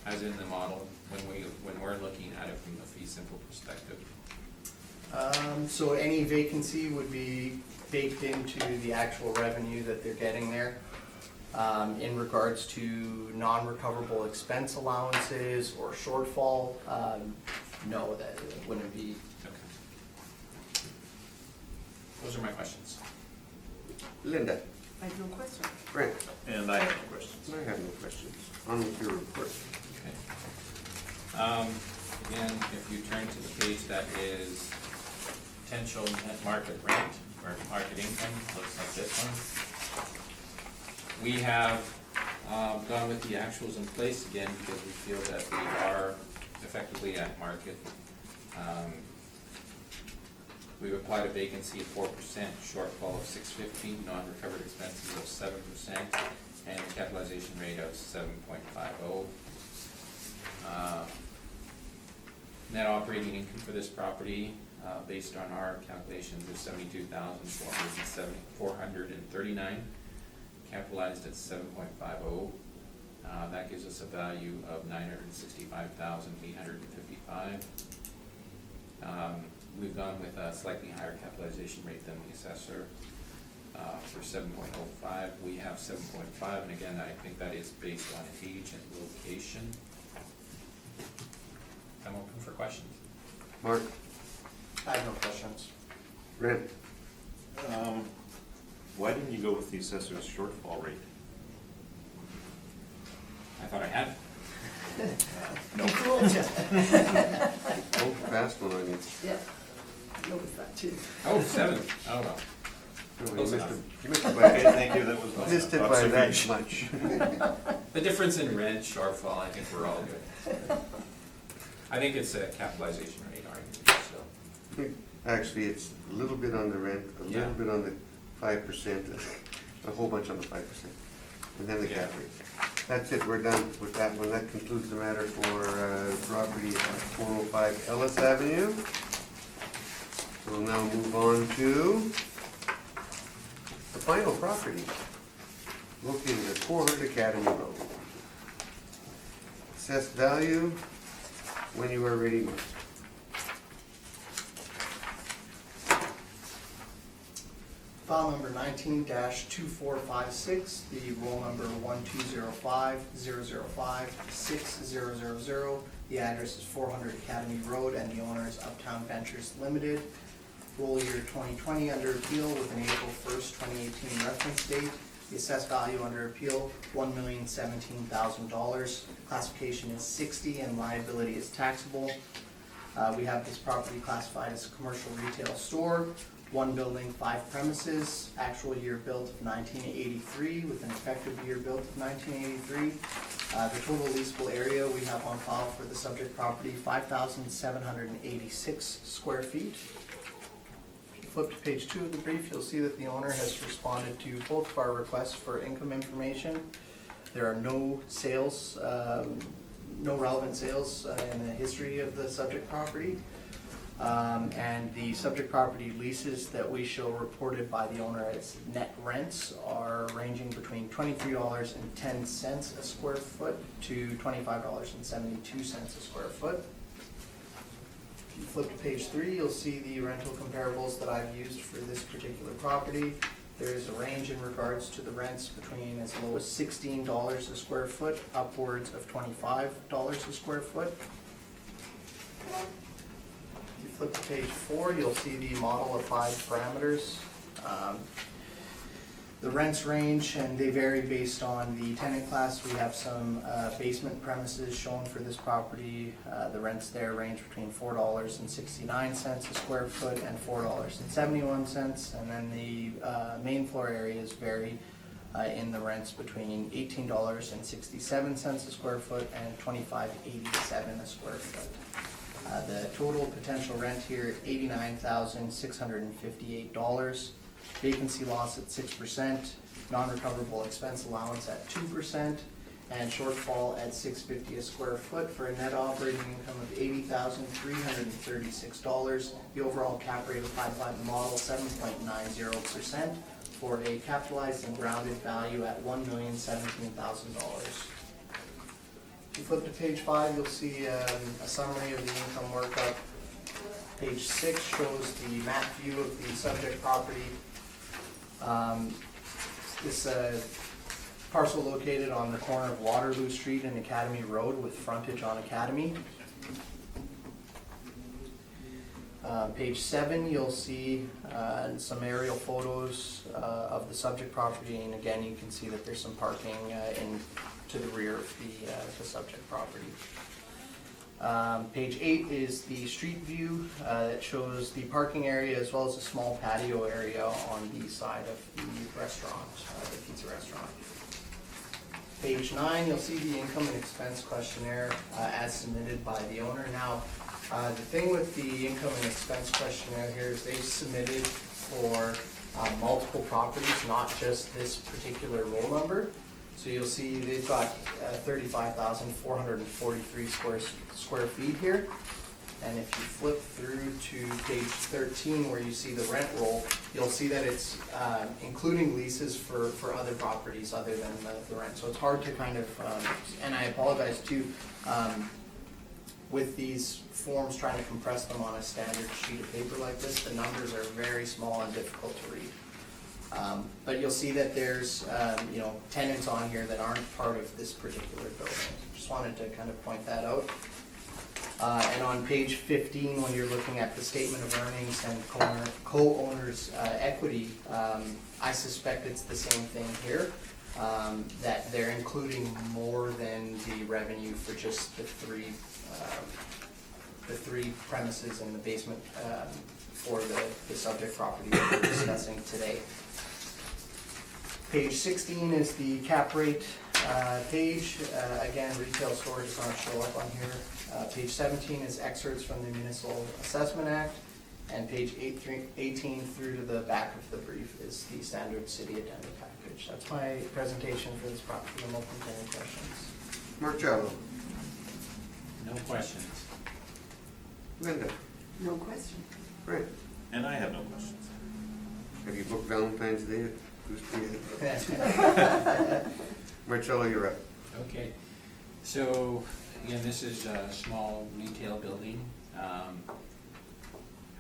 as in the model, when we're looking at it from the fee simple perspective? So any vacancy would be baked into the actual revenue that they're getting there. In regards to non-recoverable expense allowances or shortfall, no, that wouldn't be. Okay. Those are my questions. Linda? I have no question. Brent? And I have no questions. I have no questions. On with your report. Okay. Again, if you turn to the page that is potential net market rent or market income, looks like this one. We have gone with the actuals in place again because we feel that we are effectively at market. We've applied a vacancy of 4%, shortfall of $615, non-recovered expenses of 7%, and a capitalization rate of 7.50. Net operating income for this property, based on our calculations, is $72,439, capitalized at 7.50. That gives us a value of $965,855. We've gone with a slightly higher capitalization rate than the assessor for 7.05. We have 7.5, and again, I think that is based on age and location. I'm open for questions. Mark? I have no questions. Brent? Why didn't you go with the assessor's shortfall rate? I thought I had. No. Oh, fast one on you. Yeah, noticed that too. Oh, 7. Oh, well. No, Close you enough. missed it Okay, by, thank you, that was my missed it by that observation. much. The difference in rent, shortfall, I think we're all good. I think it's a capitalization rate argument, so. Actually, it's a little bit on the rent, a Yeah. little bit on the 5%, a whole bunch on the 5%, and then the cap Yeah. rate. That's it, we're done with that one. That concludes the matter for property at 405 Ellis Avenue. We'll now move on to the final property, located at 400 Academy Road. Assessed value, when you are ready, Mark. File number 19-2456, the roll number 1205-005-6000. The address is 400 Academy Road, and the owner is Uptown Ventures Limited. roll year 2020 under appeal with an April 1st, 2018 reference date. The assessed value under appeal, $1,017,000. Classification is 60 and liability is taxable. We have this property classified as a commercial retail store, 1 building, 5 premises, actual year built of 1983 with an effective year built of 1983. The total leasable area we have on file for the subject property, 5,786 square feet. If you flip to page 2 of the brief, you'll see that the owner has responded to both of our requests for income information. There are no sales, no relevant sales in the history of the subject property. And the subject property leases that we show reported by the owner as net rents are ranging between $23.10 a square foot to $25.72 a square foot. If you flip to page 3, you'll see the rental comparables that I've used for this particular property. There is a range in regards to the rents between as low as $16 a square foot, upwards of $25 a square foot. If you flip to page 4, you'll see the model of 5 parameters. The rents range, and they vary based on the tenant class. We have some basement premises shown for this property. The rents there range between $4.69 a square foot and $4.71, and then the main floor areas vary in the rents between $18.67 a square foot and $25.87 a square foot. The total potential rent here, $89,658. Vacancy loss at 6%, non-recoverable expense allowance at 2%, and shortfall at $650 a square foot for a net operating income of $80,336. The overall cap rate applied by the model, 7.90%, for a capitalized and grounded value at $1,017,000. If you flip to page 5, you'll see a summary of the income workup. Page 6 shows the map view of the subject property. This parcel located on the corner of Waterloo Street and Academy Road with frontage on Academy. Page 7, you'll see some aerial photos of the subject property, and again, you can see that there's some parking to the rear of the subject property. Page 8 is the street view that shows the parking area as well as a small patio area on the side of the restaurant, the pizza restaurant. Page 9, you'll see the income and expense questionnaire as submitted by the owner. Now, the thing with the income and expense questionnaire here is they've submitted for multiple properties, not just this particular roll number. So you'll see they've got 35,443 square feet here. And if you flip through to page 13 where you see the rent roll, you'll see that it's including leases for other properties other than the rent. So it's hard to kind of, and I apologize too, with these forms, trying to compress them on a standard sheet of paper like this, the numbers are very small and difficult to read. But you'll see that there's tenants on here that aren't part of this particular building. Just wanted to kind of point that out. And on page 15, when you're looking at the statement of earnings and co-owners' equity, I suspect it's the same thing here, that they're including more than the revenue for just the three premises in the basement for the subject property that we're discussing today. Page 16 is the cap rate page. Again, retail store does not show up on here. Page 17 is excerpts from the Municipal Assessment Act, and page 18 through to the back of the brief is the standard city addenda package. That's my presentation for this property. I'm open to any questions. Marcello. No questions. Linda. No question. Brent. And I have no questions. Have you booked Valentine's Day at Goose Creek? Marcello, you're up. Okay, so again, this is a small retail building.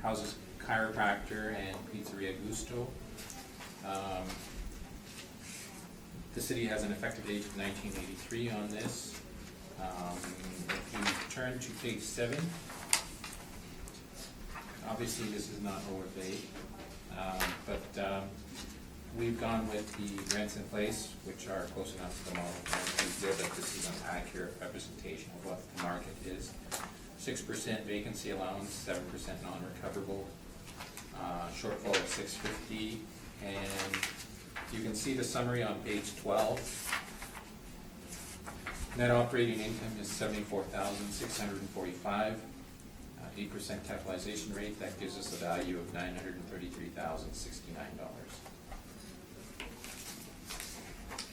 Houses chiropractor and Pizzeria Gusto. The city has an effective date of 1983 on this. If you turn to page 7, Obviously, this is not overpaid, but we've gone with the rents in place, which are close enough to the model. And we feel that this is an accurate representation of what the market is. 6% vacancy allowance, 7% non-recoverable, shortfall of $650, and you can see the summary on page 12. Net operating income is $74,645. 8% capitalization rate, that gives us a value of $933,069.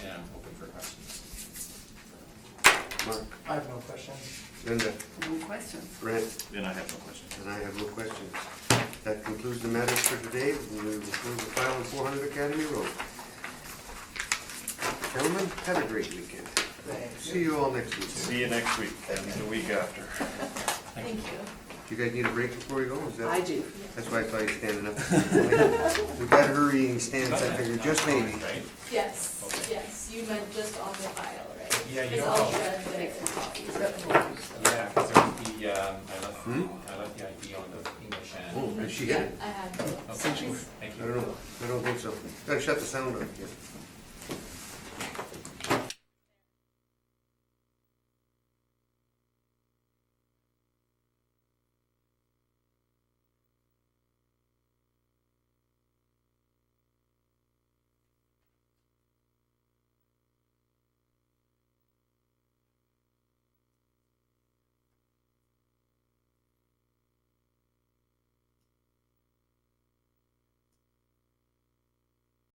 And I'm open for questions. Mark, I have no questions. Linda, No questions. Brent, And I have no questions. and I have no questions. That concludes the matters for today. We will close the file on 400 Academy Road. Gentlemen, have a great weekend. Thanks. See you all next week. See you next week and the week after. Thank you. Do you guys need a break before we go? Is that? I do. That's why I saw you standing up. We've got hurrying stands, I figured, just maybe. Right? Yes, Okay. yes, you meant just on the file, right? Yeah, you It's know- all read there. Make some copies. Yeah, because there would be, I left the ID on the English Oh, and. did she Yeah, hit it? I had. Okay, thank I you. don't know. I don't think so. Gotta shut the sound off. Yeah.